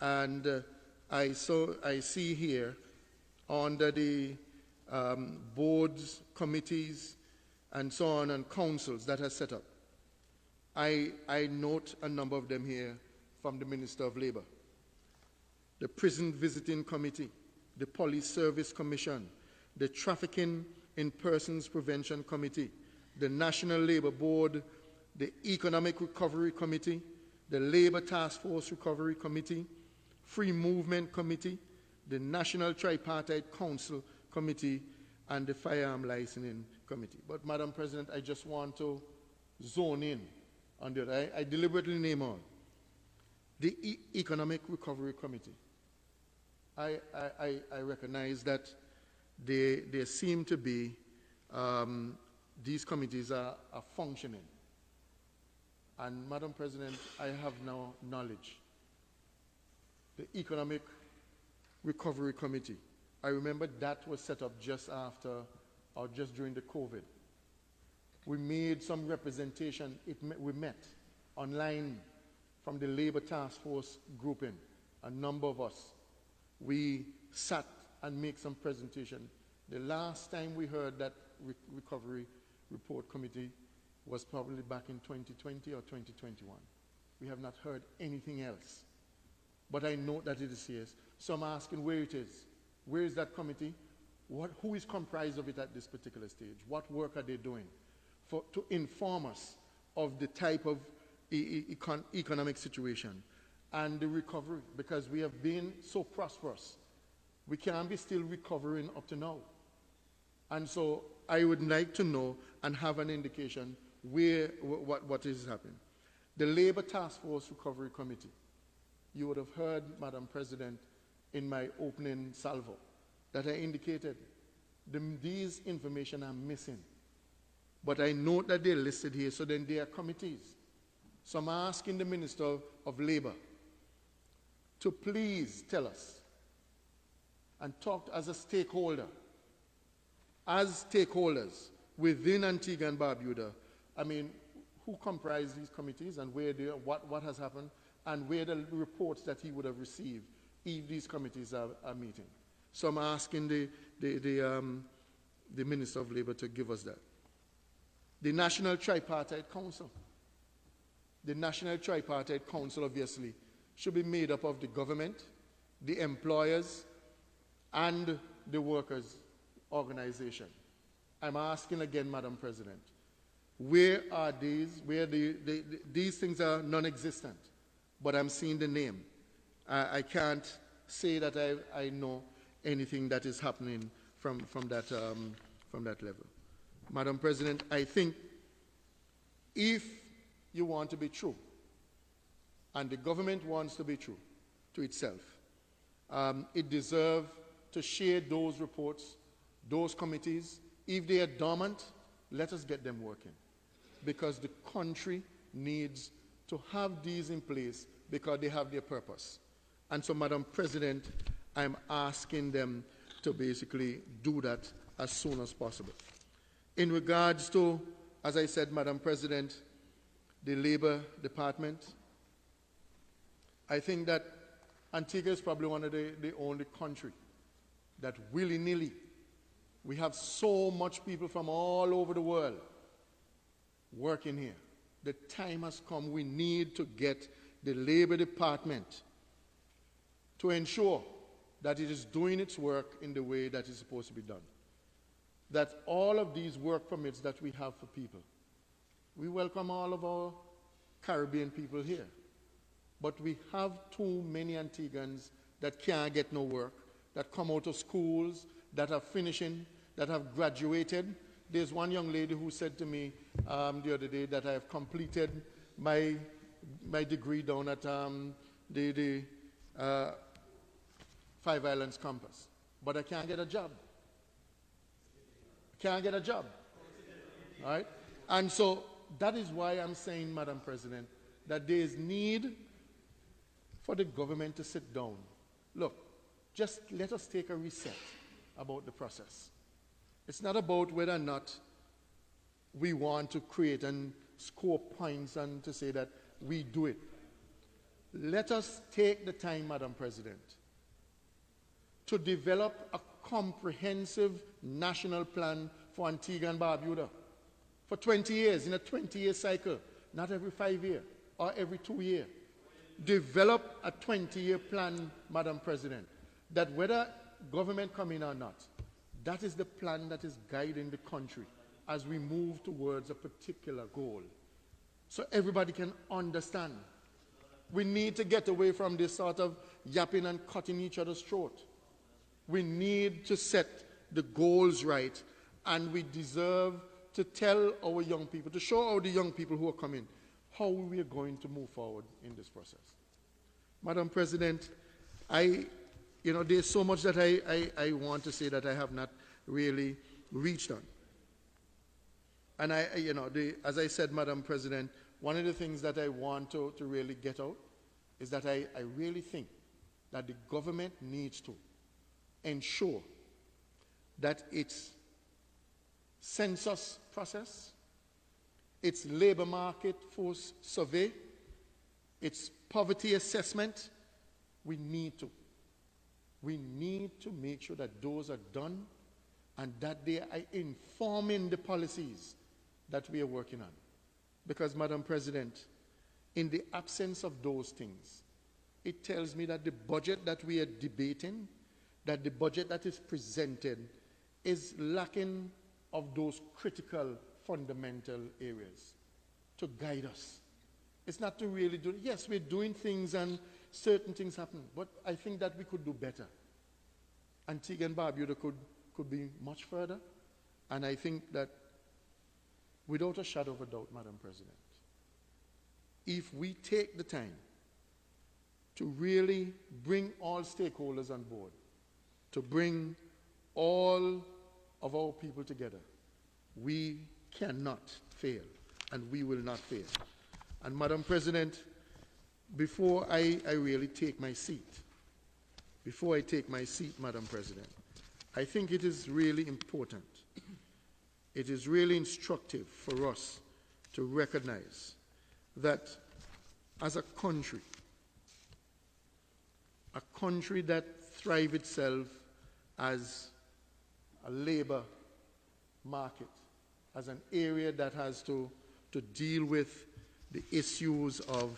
and I see here under the boards, committees, and so on, and councils that are set up, I note a number of them here from the Minister of Labor. The Prison Visiting Committee, the Police Service Commission, the Trafficking in Persons Prevention Committee, the National Labor Board, the Economic Recovery Committee, the Labor Task Force Recovery Committee, Free Movement Committee, the National Tripartite Council Committee, and the Firearm Licensing Committee. But, Madam President, I just want to zone in on that. I deliberately name all. The Economic Recovery Committee. I recognize that there seem to be, these committees are functioning. And, Madam President, I have now knowledge. The Economic Recovery Committee, I remember that was set up just after, or just during the COVID. We made some representation, we met online from the Labor Task Force grouping, a number of us. We sat and made some presentation. The last time we heard that Recovery Report Committee was probably back in 2020 or 2021. We have not heard anything else. But I know that it is here. So I'm asking where it is. Where is that committee? Who is comprised of it at this particular stage? What work are they doing to inform us of the type of economic situation and the recovery? Because we have been so prosperous. We can't be still recovering up to now. And so I would like to know and have an indication what is happening. The Labor Task Force Recovery Committee. You would have heard, Madam President, in my opening salvo, that I indicated these information are missing. But I note that they're listed here, so then they are committees. So I'm asking the Minister of Labor to please tell us and talk as a stakeholder, as stakeholders within Antigua and Barbuda. I mean, who comprise these committees and where they are, what has happened, and where the reports that he would have received if these committees are meeting. So I'm asking the Minister of Labor to give us that. The National Tripartite Council. The National Tripartite Council, obviously, should be made up of the government, the employers, and the workers' organization. I'm asking again, Madam President, where are these? These things are non-existent, but I'm seeing the name. I can't say that I know anything that is happening from that level. Madam President, I think if you want to be true, and the government wants to be true to itself, it deserves to share those reports, those committees, If they are dormant, let us get them working. Because the country needs to have these in place because they have their purpose. And so, Madam President, I'm asking them to basically do that as soon as possible. In regards to, as I said, Madam President, the Labor Department, I think that Antigua is probably one of the only country that willy-nilly, we have so much people from all over the world working here. The time has come, we need to get the Labor Department to ensure that it is doing its work in the way that it's supposed to be done. That all of these work permits that we have for people, we welcome all of our Caribbean people here. But we have too many Antiguans that can't get no work, that come out of schools, that are finishing, that have graduated. There's one young lady who said to me the other day that I have completed my degree down at the Five Islands campus, but I can't get a job. Can't get a job. All right? And so that is why I'm saying, Madam President, that there is need for the government to sit down. Look, just let us take a reset about the process. It's not about whether or not we want to create and score points and to say that we do it. Let us take the time, Madam President, to develop a comprehensive national plan for Antigua and Barbuda for 20 years, in a 20-year cycle, not every 5 years or every 2 years. Develop a 20-year plan, Madam President, that whether government come in or not, that is the plan that is guiding the country as we move towards a particular goal. So everybody can understand. We need to get away from this sort of yapping and cutting each other's throat. We need to set the goals right, and we deserve to tell our young people, to show all the young people who are coming, how we are going to move forward in this process. Madam President, there's so much that I want to say that I have not really reached on. And as I said, Madam President, one of the things that I want to really get out is that I really think that the government needs to ensure that its census process, its labor market force survey, its poverty assessment, we need to make sure that those are done and that they are informing the policies that we are working on. Because, Madam President, in the absence of those things, it tells me that the budget that we are debating, that the budget that is presented is lacking of those critical, fundamental areas to guide us. It's not to really do, yes, we're doing things and certain things happen, but I think that we could do better. Antigua and Barbuda could be much further, and I think that without a shadow of a doubt, Madam President, if we take the time to really bring all stakeholders on board, to bring all of our people together, we cannot fail, and we will not fail. And Madam President, before I really take my seat, Madam President, I think it is really important, it is really instructive for us to recognize that as a country that thrives itself as a labor market, as an area that has to deal with the issues of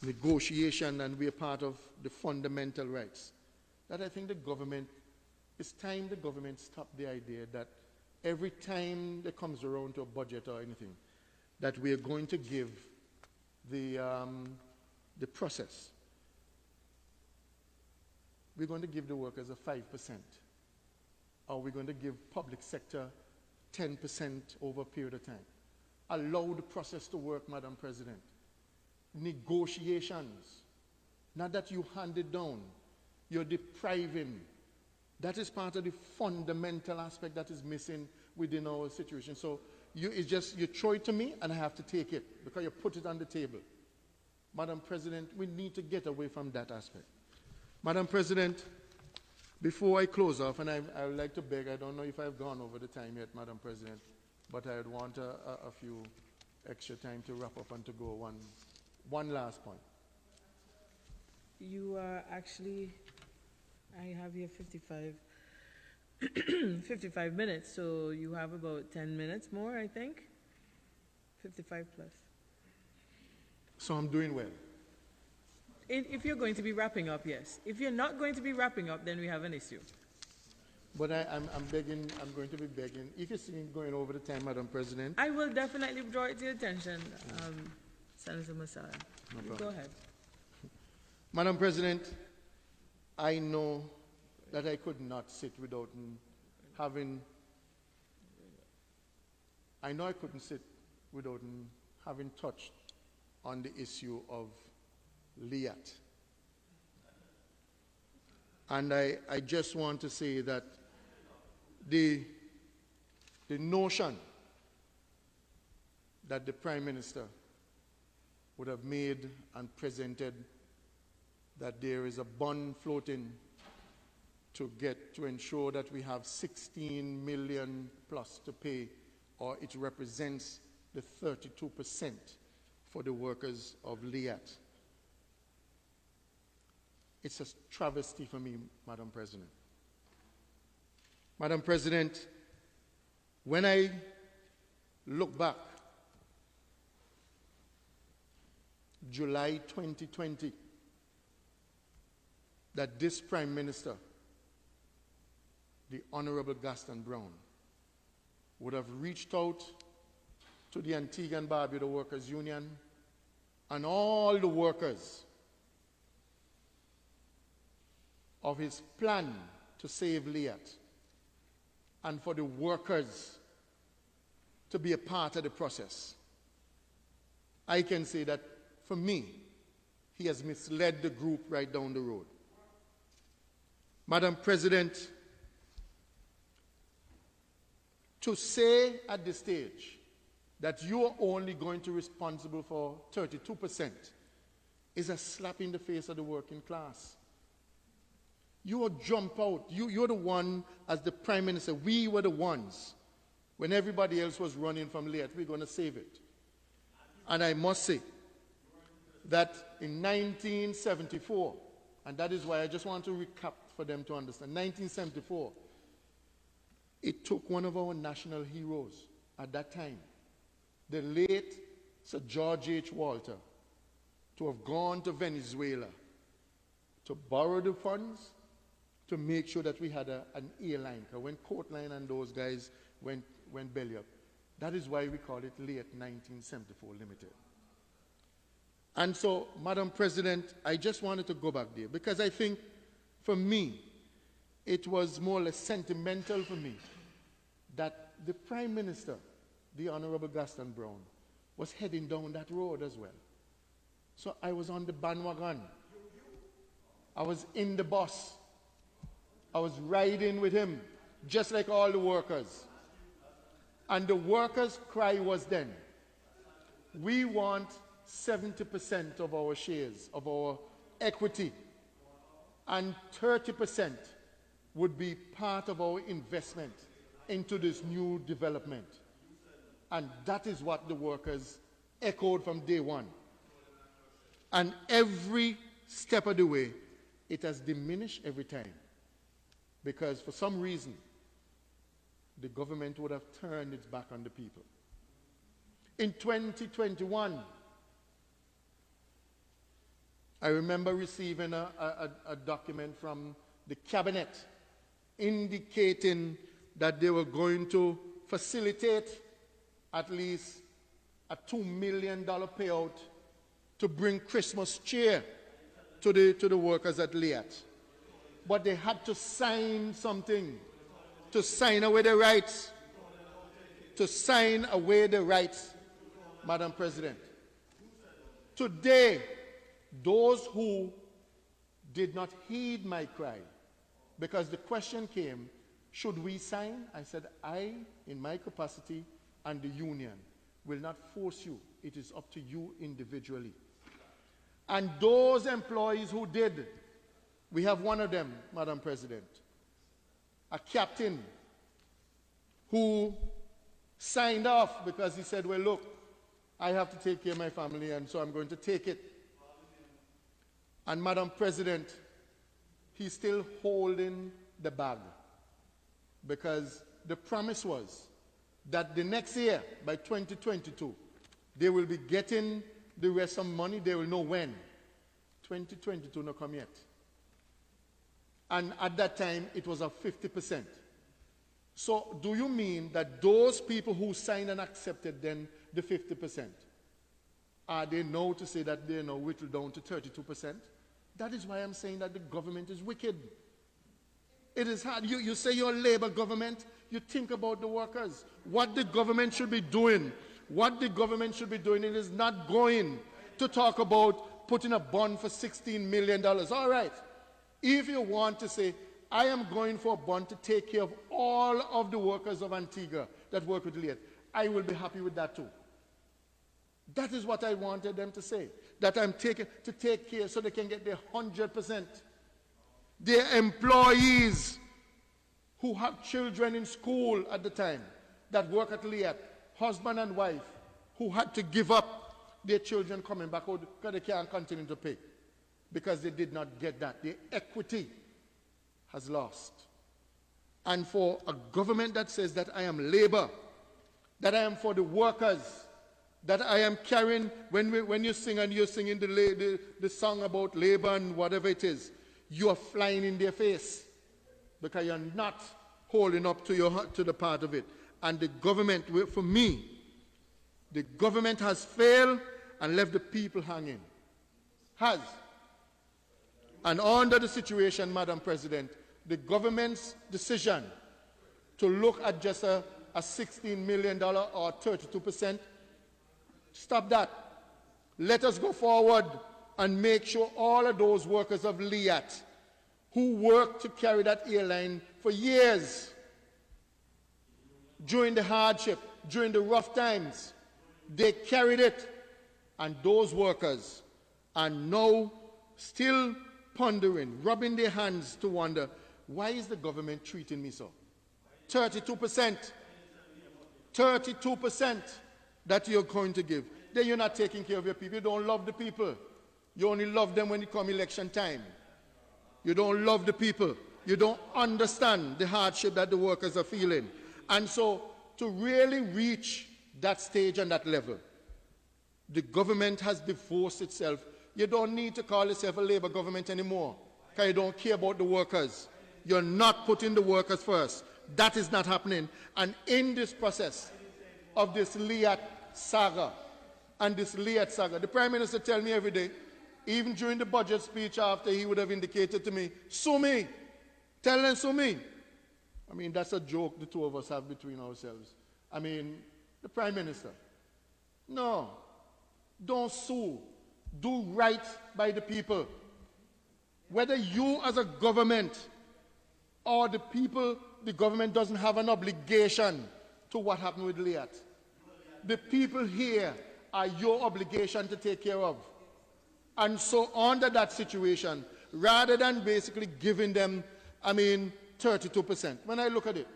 negotiation, and we are part of the fundamental rights, that I think it's time the government stop the idea that every time it comes around to a budget or anything, that we are going to give the process, we're going to give the workers a 5%, or we're going to give public sector 10% over a period of time. Allow the process to work, Madam President. Negotiations, not that you hand it down, you're depriving That is part of the fundamental aspect that is missing within our situation. So it's just, you throw it to me and I have to take it because you put it on the table. Madam President, we need to get away from that aspect. Madam President, before I close off, and I would like to beg, I don't know if I've gone over the time yet, Madam President, but I would want a few extra time to wrap up and to go one last point. You are actually, I have here 55 minutes, so you have about 10 minutes more, I think. 55 plus. So I'm doing well. If you're going to be wrapping up, yes. If you're not going to be wrapping up, then we have an issue. But I'm begging, I'm going to be begging. If you see me going over the time, Madam President. I will definitely draw it to your attention, Senator Massiah. No Go ahead. Madam President, I know that I could not sit without I know I couldn't sit without having touched on the issue of Liat. And I just want to say that the notion that the Prime Minister would have made and presented that there is a bond floating to ensure that we have 16 million plus to pay, or it represents the 32% for the workers of Liat. It's a travesty for me, Madam President. Madam President, when I look back, July 2020, that this Prime Minister, the Honorable Gaston Brown, would have reached out to the Antigua and Barbuda Workers Union and all the workers of his plan to save Liat, and for the workers to be a part of the process. I can say that for me, he has misled the group right down the road. Madam President, to say at this stage that you are only going to be responsible for 32% is a slap in the face of the working class. You will jump out. You're the one, as the Prime Minister, we were the ones, when everybody else was running from Liat, we're going to save it. And I must say that in 1974, and that is why I just want to recap for them to understand, 1974, it took one of our national heroes at that time, the late Sir George H. Walter, to have gone to Venezuela to borrow the funds to make sure that we had an airline. Because when Courtline and those guys went belly up, that is why we call it late 1974 Limited. And so, Madam President, I just wanted to go back there because I think, for me, it was more or less sentimental for me that the Prime Minister, the Honorable Gaston Brown, was heading down that road as well. So I was on the bandwagon. I was in the bus. I was riding with him, just like all the workers. And the workers' cry was then, we want 70% of our shares, of our equity, and 30% would be part of our investment into this new development. And that is what the workers echoed from day one. And every step of the way, it has diminished every time. Because for some reason, the government would have turned its back on the people. In 2021, I remember receiving a document from the cabinet indicating that they were going to facilitate at least a $2 million payout to bring Christmas cheer to the workers at Liat. But they had to sign something, to sign away the rights, Madam President. Today, those who did not heed my cry, because the question came, should we sign? I said, I, in my capacity, and the union, will not force you. It is up to you individually. And those employees who did, we have one of them, Madam President, a captain who signed off because he said, well, look, I have to take care of my family, and so I'm going to take it. And Madam President, he's still holding the bag because the promise was that the next year, by 2022, they will be getting the rest of money. They will know when. 2022 not come yet. And at that time, it was of 50%. So do you mean that those people who signed and accepted then the 50%, are they now to say that they're now whittled down to 32%? That is why I'm saying that the government is wicked. It is hard. You say you're a labor government, you think about the workers. What the government should be doing, it is not going to talk about putting a bond for $16 million. All right. If you want to say, I am going for a bond to take care of all of the workers of Antigua that work with Liat, I will be happy with that too. That is what I wanted them to say, that I'm taking to take care so they can get their 100%. Their employees who have children in school at the time that work at Liat, husband and wife, who had to give up their children coming back out because they can't continue to pay because they did not get that. Their equity has lost. And for a government that says that I am labor, that I am for the workers, that I am carrying, when you sing and you're singing the song about labor and whatever it is, you are flying in their face because you're not holding up to the part of it. And the government, for me, the government has failed and left the people hanging. Has. And under the situation, Madam President, the government's decision to look at just a $16 million or 32%, stop that. Let us go forward and make sure all of those workers of Liat who worked to carry that airline for years, during the hardship, during the rough times, they carried it. And those workers are now still pondering, rubbing their hands to wonder, why is the government treating me so? 32%. 32% that you're going to give. Then you're not taking care of your people. You don't love the people. You only love them when it comes election time. You don't love the people. You don't understand the hardship that the workers are feeling. And so, to really reach that stage and that level, the government has divorced itself. You don't need to call yourself a labor government anymore because you don't care about the workers. You're not putting the workers first. That is not happening. And in this process of this Liat saga, the Prime Minister tells me every day, even during the budget speech after, he would have indicated to me, sue me. Tell them sue me. I mean, that's a joke the two of us have between ourselves. I mean, the Prime Minister. No. Don't sue. Do right by the people. Whether you as a government or the people, the government doesn't have an obligation to what happened with Liat. The people here are your obligation to take care of. And so under that situation, rather than basically giving them, 32%, when I look at it,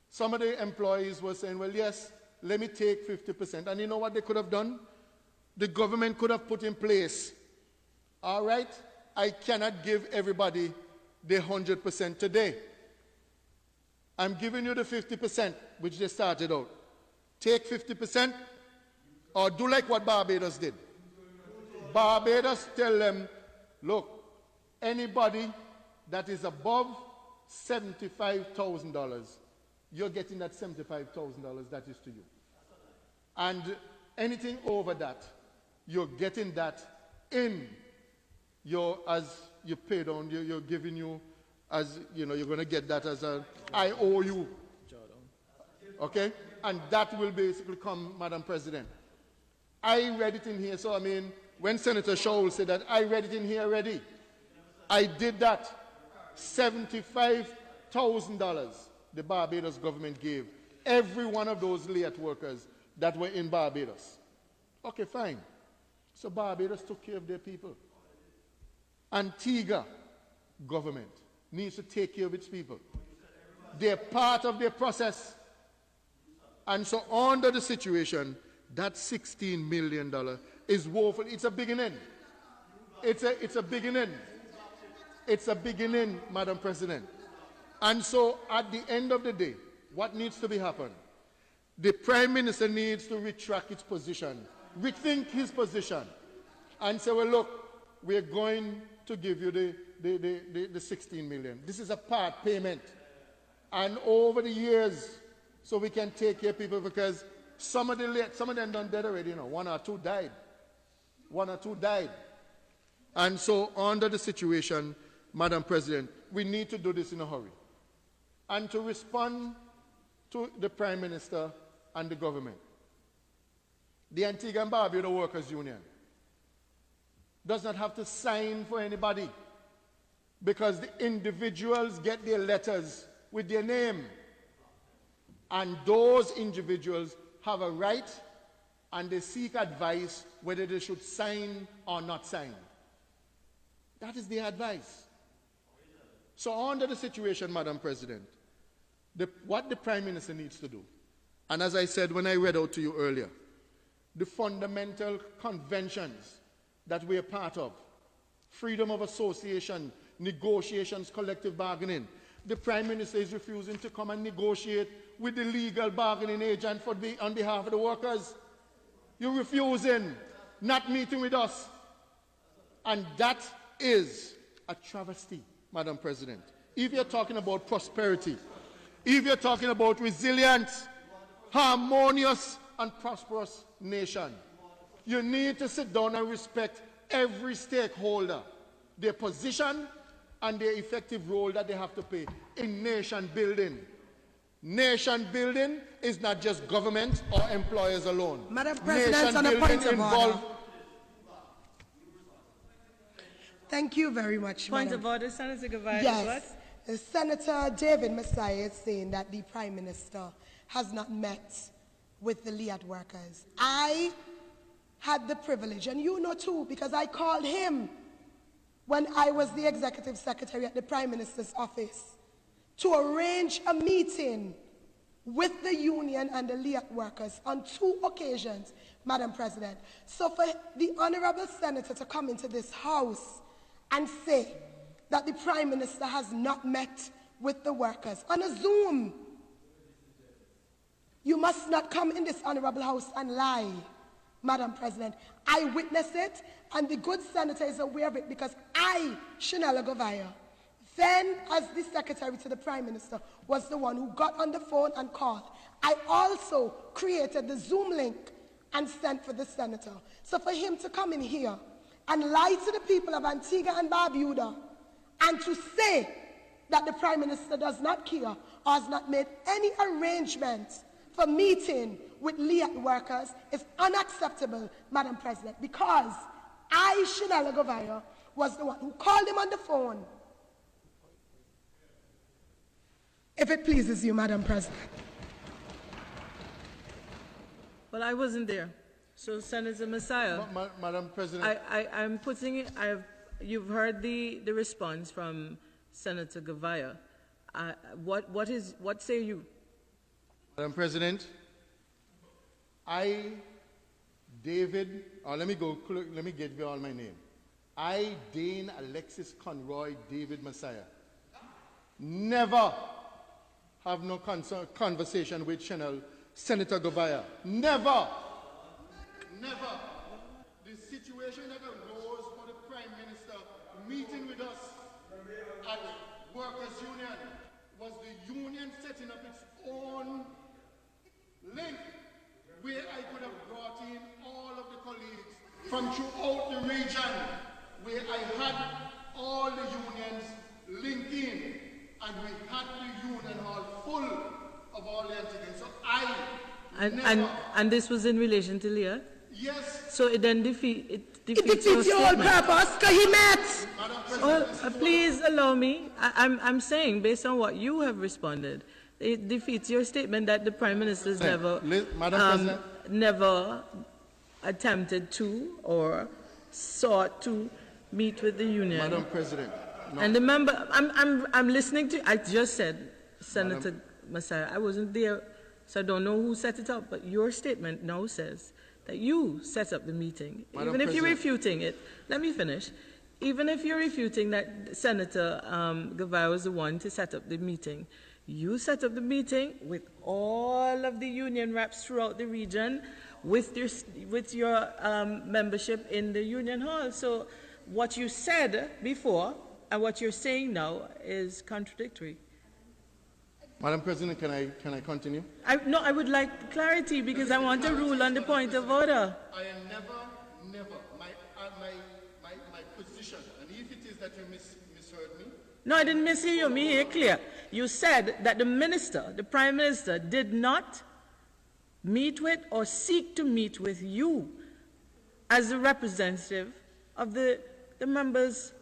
some of the employees were saying, well, yes, let me take 50%. And you know what they could have done? The government could have put in place, all right, I cannot give everybody the 100% today. I'm giving you the 50%, which they started out. Take 50%, or do like what Barbados did. Barbados tell them, look, anybody that is above $75,000, you're getting that $75,000 that is to you. And anything over that, you're getting that in your, as you pay down, you're giving you, as, you're going to get that as a IOU. Okay? And that will basically come, Madam President. I read it in here, so when Senator Shaw said that, I read it in here already. I did that. $75,000 the Barbados government gave every one of those late workers that were in Barbados. Okay, fine. So Barbados took care of their people. Antigua government needs to take care of its people. They're part of their process. And so under the situation, that $16 million is woeful. It's a beginning. It's a beginning. It's a beginning, Madam President. And so at the end of the day, what needs to be happened? The Prime Minister needs to retract its position, rethink his position, and say, well, look, we're going to give you the 16 million. This is a part payment. And over the years, so we can take care of people, because some of them done dead already, one or two died. And so under the situation, Madam President, we need to do this in a hurry. And to respond to the Prime Minister and the government, the Antigua and Barbuda Workers Union does not have to sign for anybody, because the individuals get their letters with their name. And those individuals have a right, and they seek advice whether they should sign or not sign. That is their advice. So under the situation, Madam President, what the Prime Minister needs to do, and as I said when I read out to you earlier, the fundamental conventions that we are part of, freedom of association, negotiations, collective bargaining, the Prime Minister is refusing to come and negotiate with the legal bargaining agent on behalf of the workers. You're refusing, not meeting with us. And that is a travesty, Madam President. If you're talking about prosperity, if you're talking about resilient, harmonious, and prosperous nation, you need to sit down and respect every stakeholder, their position and their effective role that they have to play in nation building. Nation building is not just government or employers alone. Madam President, on a point of order. Thank you very much, Point Madam. of order, Senator Gavai. Yes. Senator David Massiah is saying that the Prime Minister has not met with the LEAD workers. I had the privilege, and you know too, because I called him when I was the Executive Secretary at the Prime Minister's office, to arrange a meeting with the union and the LEAD workers on 2 occasions, Madam President. So for the Honorable Senator to come into this House and say that the Prime Minister has not met with the workers on a Zoom, you must not come in this Honorable House and lie, Madam President. I witnessed it, and the good senator is aware of it, because I, Shanella Govaya, then as the secretary to the Prime Minister, was the one who got on the phone and called. I also created the Zoom link and sent for the senator. So for him to come in here and lie to the people of Antigua and Barbuda, and to say that the Prime Minister does not care or has not made any arrangements for meeting with LEAD workers is unacceptable, Madam President, because I, Shanella Govaya, was the one who called him on the phone. If it pleases you, Madam President. Well, I wasn't there. So, Senator Massiah, Madam President. I'm putting it, you've heard the response from Senator Gavaya. What say you? Madam President, David, let me give you all my name. I, Dane Alexis Conroy David Massiah, never have no conversation with Senator Gavaya. Never. The situation that arose for the Prime Minister meeting with us at Workers' Union was the union setting up its own link where I could have brought in all of the colleagues from throughout the region, where I had all the unions linked in, and we had the union hall full of all the Antiguans. So and this was in relation to Leah? Yes, So it then defeats It defeats your defeats your whole statement. purpose, because he met. Madam Well, President. this is what- please allow me. I'm saying, based on what you have responded, it defeats your statement that the Prime Minister's never, Madam President. never attempted to or sought to meet with the union. Madam President. No. And the member, I'm listening to. I just said, Senator Massiah, I wasn't there, so I don't know who set it up. But your statement now says that you set up the meeting. Madam Even if you're President. refuting it, let me finish. Even if you're refuting that Senator Gavai was the one to set up the meeting, you set up the meeting with all of the union reps throughout the region, with your membership in the union hall. So what you said before and what you're saying now is contradictory. Madam President, can I continue? No, I would like clarity because I want to rule on the point of order. I am never, my position, and if it is that you misheard me, No, I didn't mishear you. Me hear clear. You said that the minister, the Prime Minister, did not meet with or seek to meet with you as a representative of the members,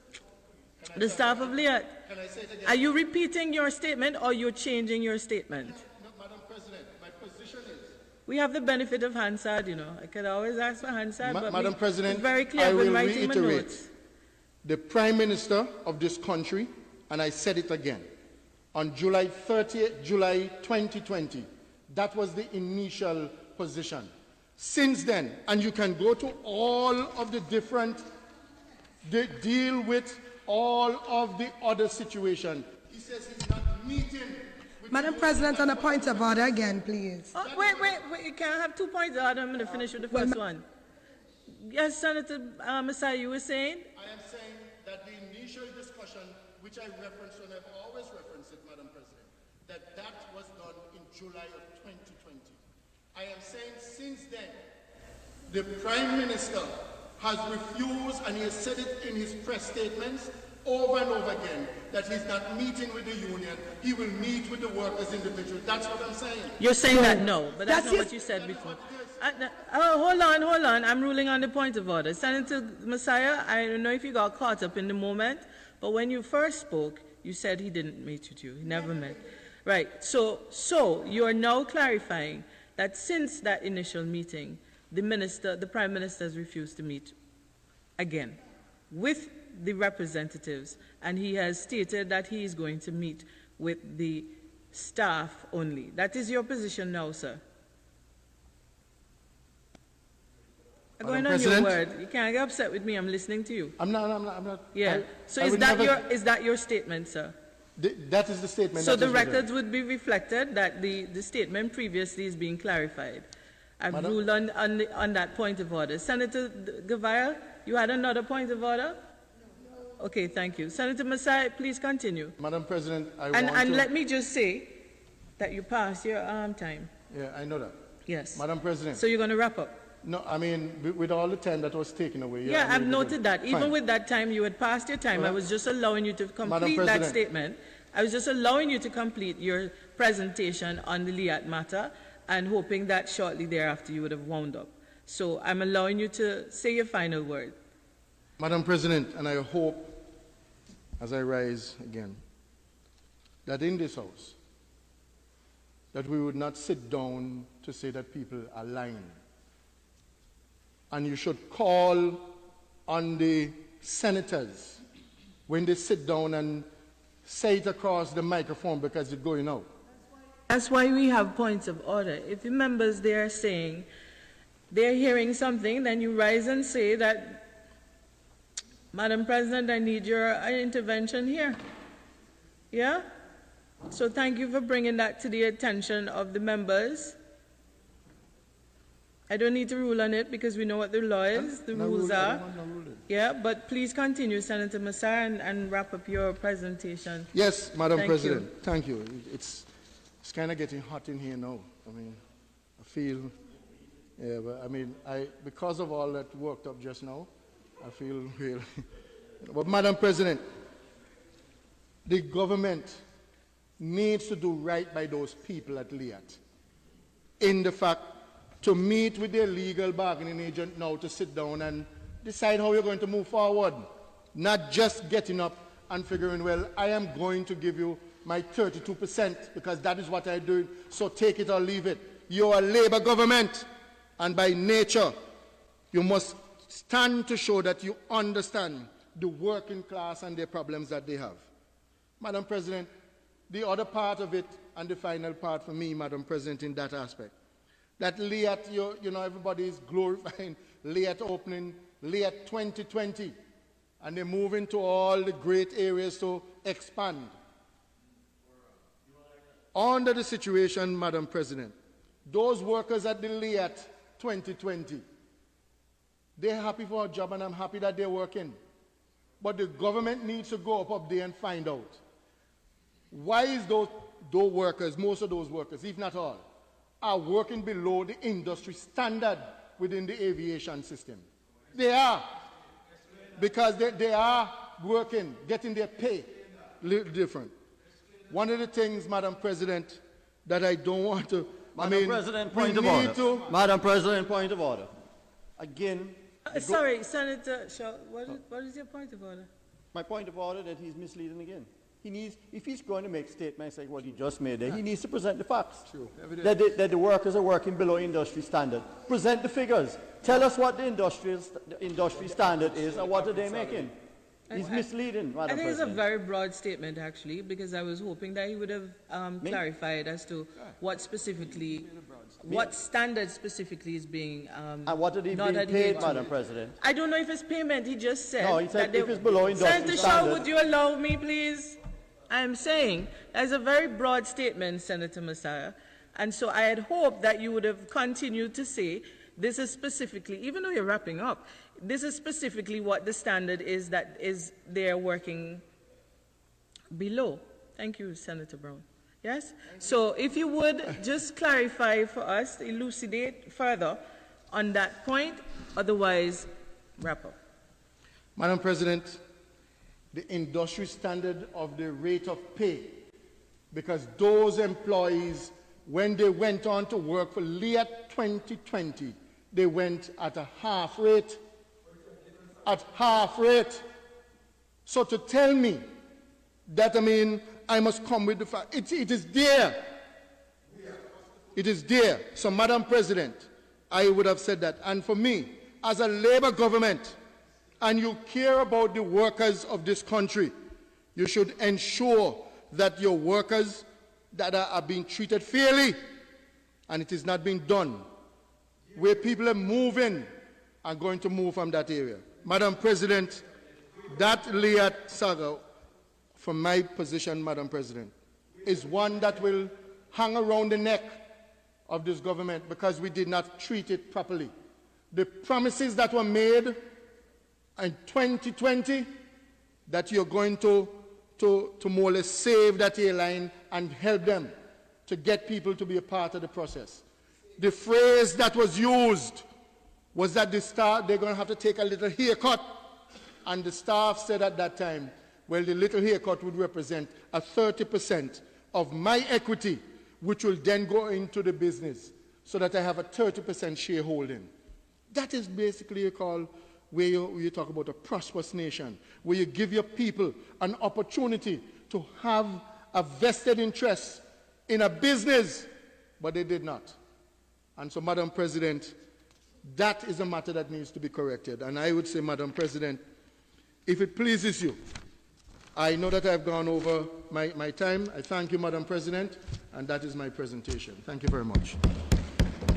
the staff of LIAT. can I say it again? Are you repeating your statement or you're changing your statement? No, Madam President, my position is, We have the benefit of Hansard, you know. I could always ask for Hansard, but Madam President, it's very clear. I I've been will writing my reiterate. notes. The Prime Minister of this country, and I said it again, on July 30th, July 2020, that was the initial position. Since then, and you can go to all of the different, deal with all of the other situation. He says he's not meeting with Madam the President, on a point of order again, please. Oh, wait, you can't have 2 points out. I'm going to finish with the first one. Yes, Senator Massiah, you were saying? I am saying that the initial discussion, which I referenced and I've always referenced it, Madam President, that was done in July of 2020. I am saying since then, the Prime Minister has refused, and he has said it in his press statements over and over again, that he's not meeting with the union. He will meet with the workers individually. That's what I'm saying. You're saying that no, but that's That's not his- what you said before. Hold on. I'm ruling on the point of order. Senator Massiah, I don't know if you got caught up in the moment, but when you first spoke, you said he didn't meet with you. He never met. Right. So you are now clarifying that since that initial meeting, the Prime Minister has refused to meet again with the representatives, and he has stated that he is going to meet with the staff only. That is your position now, sir. I'm going on your President? word. You can't get upset with me. I'm listening to you. I'm not. Yeah. So is that your statement, sir? That is the statement. So that the is written. records would be reflected that the statement previously is being clarified. I've Madam- ruled on that point of order. Senator Gavai, you had another point of order? Okay, thank you. Senator Massiah, please continue. Madam President, And let me just say that you passed your time. Yeah, I know that. Yes. Madam President. So you're going to wrap up? No, I mean, with all the time that was taken away. Yeah, I've noted that. Fine. Even with that time, you had passed your time. I Well, was just allowing you to complete that President. statement. I was just allowing you to complete your presentation on the LIAT matter and hoping that shortly thereafter you would have wound up. So I'm allowing you to say your final word. Madam President, and I hope, as I rise again, that in this House, that we would not sit down to say that people are lying. And you should call on the senators when they sit down and say it across the microphone because it's going out. That's why we have points of order. If the members there are saying they're hearing something, then you rise and say that, Madam President, I need your intervention here. Yeah? So thank you for bringing that to the attention of the members. I don't need to rule on it because we know what the law is, the rules are. Yeah, but please continue, Senator Massiah, and wrap up your presentation. Yes, Madam Thank President. you. Thank you. It's kind of getting hot in here now. I mean, I feel, yeah, but I mean, because of all that worked up just now, I feel real. But Madam President, the government needs to do right by those people at LIAT in the fact to meet with their legal bargaining agent now to sit down and decide how you're going to move forward. Not just getting up and figuring, well, I am going to give you my 32% because that is what I do, so take it or leave it. You're a Labour government, and by nature, you must stand to show that you understand the working class and their problems that they have. Madam President, the other part of it, and the final part for me, Madam President, in that aspect, that LEAT, you know, everybody is glorifying LEAT opening, LEAT 2020, and they're moving to all the great areas to expand. Under the situation, Madam President, those workers at the LEAT 2020, they're happy for a job, and I'm happy that they're working. But the government needs to go up there and find out why is those workers, most of those workers, if not all, are working below the industry standard within the aviation system. They are. Because they are working, getting their pay little different. One of the things, Madam President, that I don't want to... Madam President, point of order. Madam President, point of order. Again... Sorry, Senator Shaw, what is your point of order? My point of order that he's misleading again. He needs, if he's going to make statements like what he just made there, he needs to present the facts. True. That the workers are working below industry standard. Present the figures. Tell us what the industry standard is and what are they making. He's misleading, Madam President. I think it's a very broad statement, actually, because I was hoping that he would have clarified as to what specifically, what standard specifically is being and what are they being paid, Madam President? I don't know if it's payment. He just said. No, he said if it's below industry standard. Senator Shaw, standard. would you allow me, please? I'm saying that's a very broad statement, Senator Massiah, and so I had hoped that you would have continued to say this is specifically, even though you're wrapping up, this is specifically what the standard is that is they're working below. Thank you, Senator Brown. Yes? So if you would just clarify for us, elucidate further on that point, otherwise wrap up. Madam President, the industry standard of the rate of pay, because those employees, when they went on to work for LEAT 2020, they went at a half rate. At half rate. So to tell me that, I must come with the fact, it is there. It is there. So, Madam President, I would have said that. And for me, as a Labour government, and you care about the workers of this country, you should ensure that your workers that are being treated fairly, and it is not being done, where people are moving and going to move from that area. Madam President, that LEAT saga, from my position, Madam President, is one that will hang around the neck of this government because we did not treat it properly. The promises that were made in 2020 that you're going to more or less save that airline and help them to get people to be a part of the process. The phrase that was used was that the staff, they're going to have to take a little haircut. And the staff said at that time, well, the little haircut would represent a 30% of my equity, which will then go into the business so that I have a 30% shareholding. That is basically called where you talk about a prosperous nation, where you give your people an opportunity to have a vested interest in a business, but they did not. And so, Madam President, that is a matter that needs to be corrected. And I would say, Madam President, if it pleases you, I know that I've gone over my time. I thank you, Madam President, and that is my presentation. Thank you very much.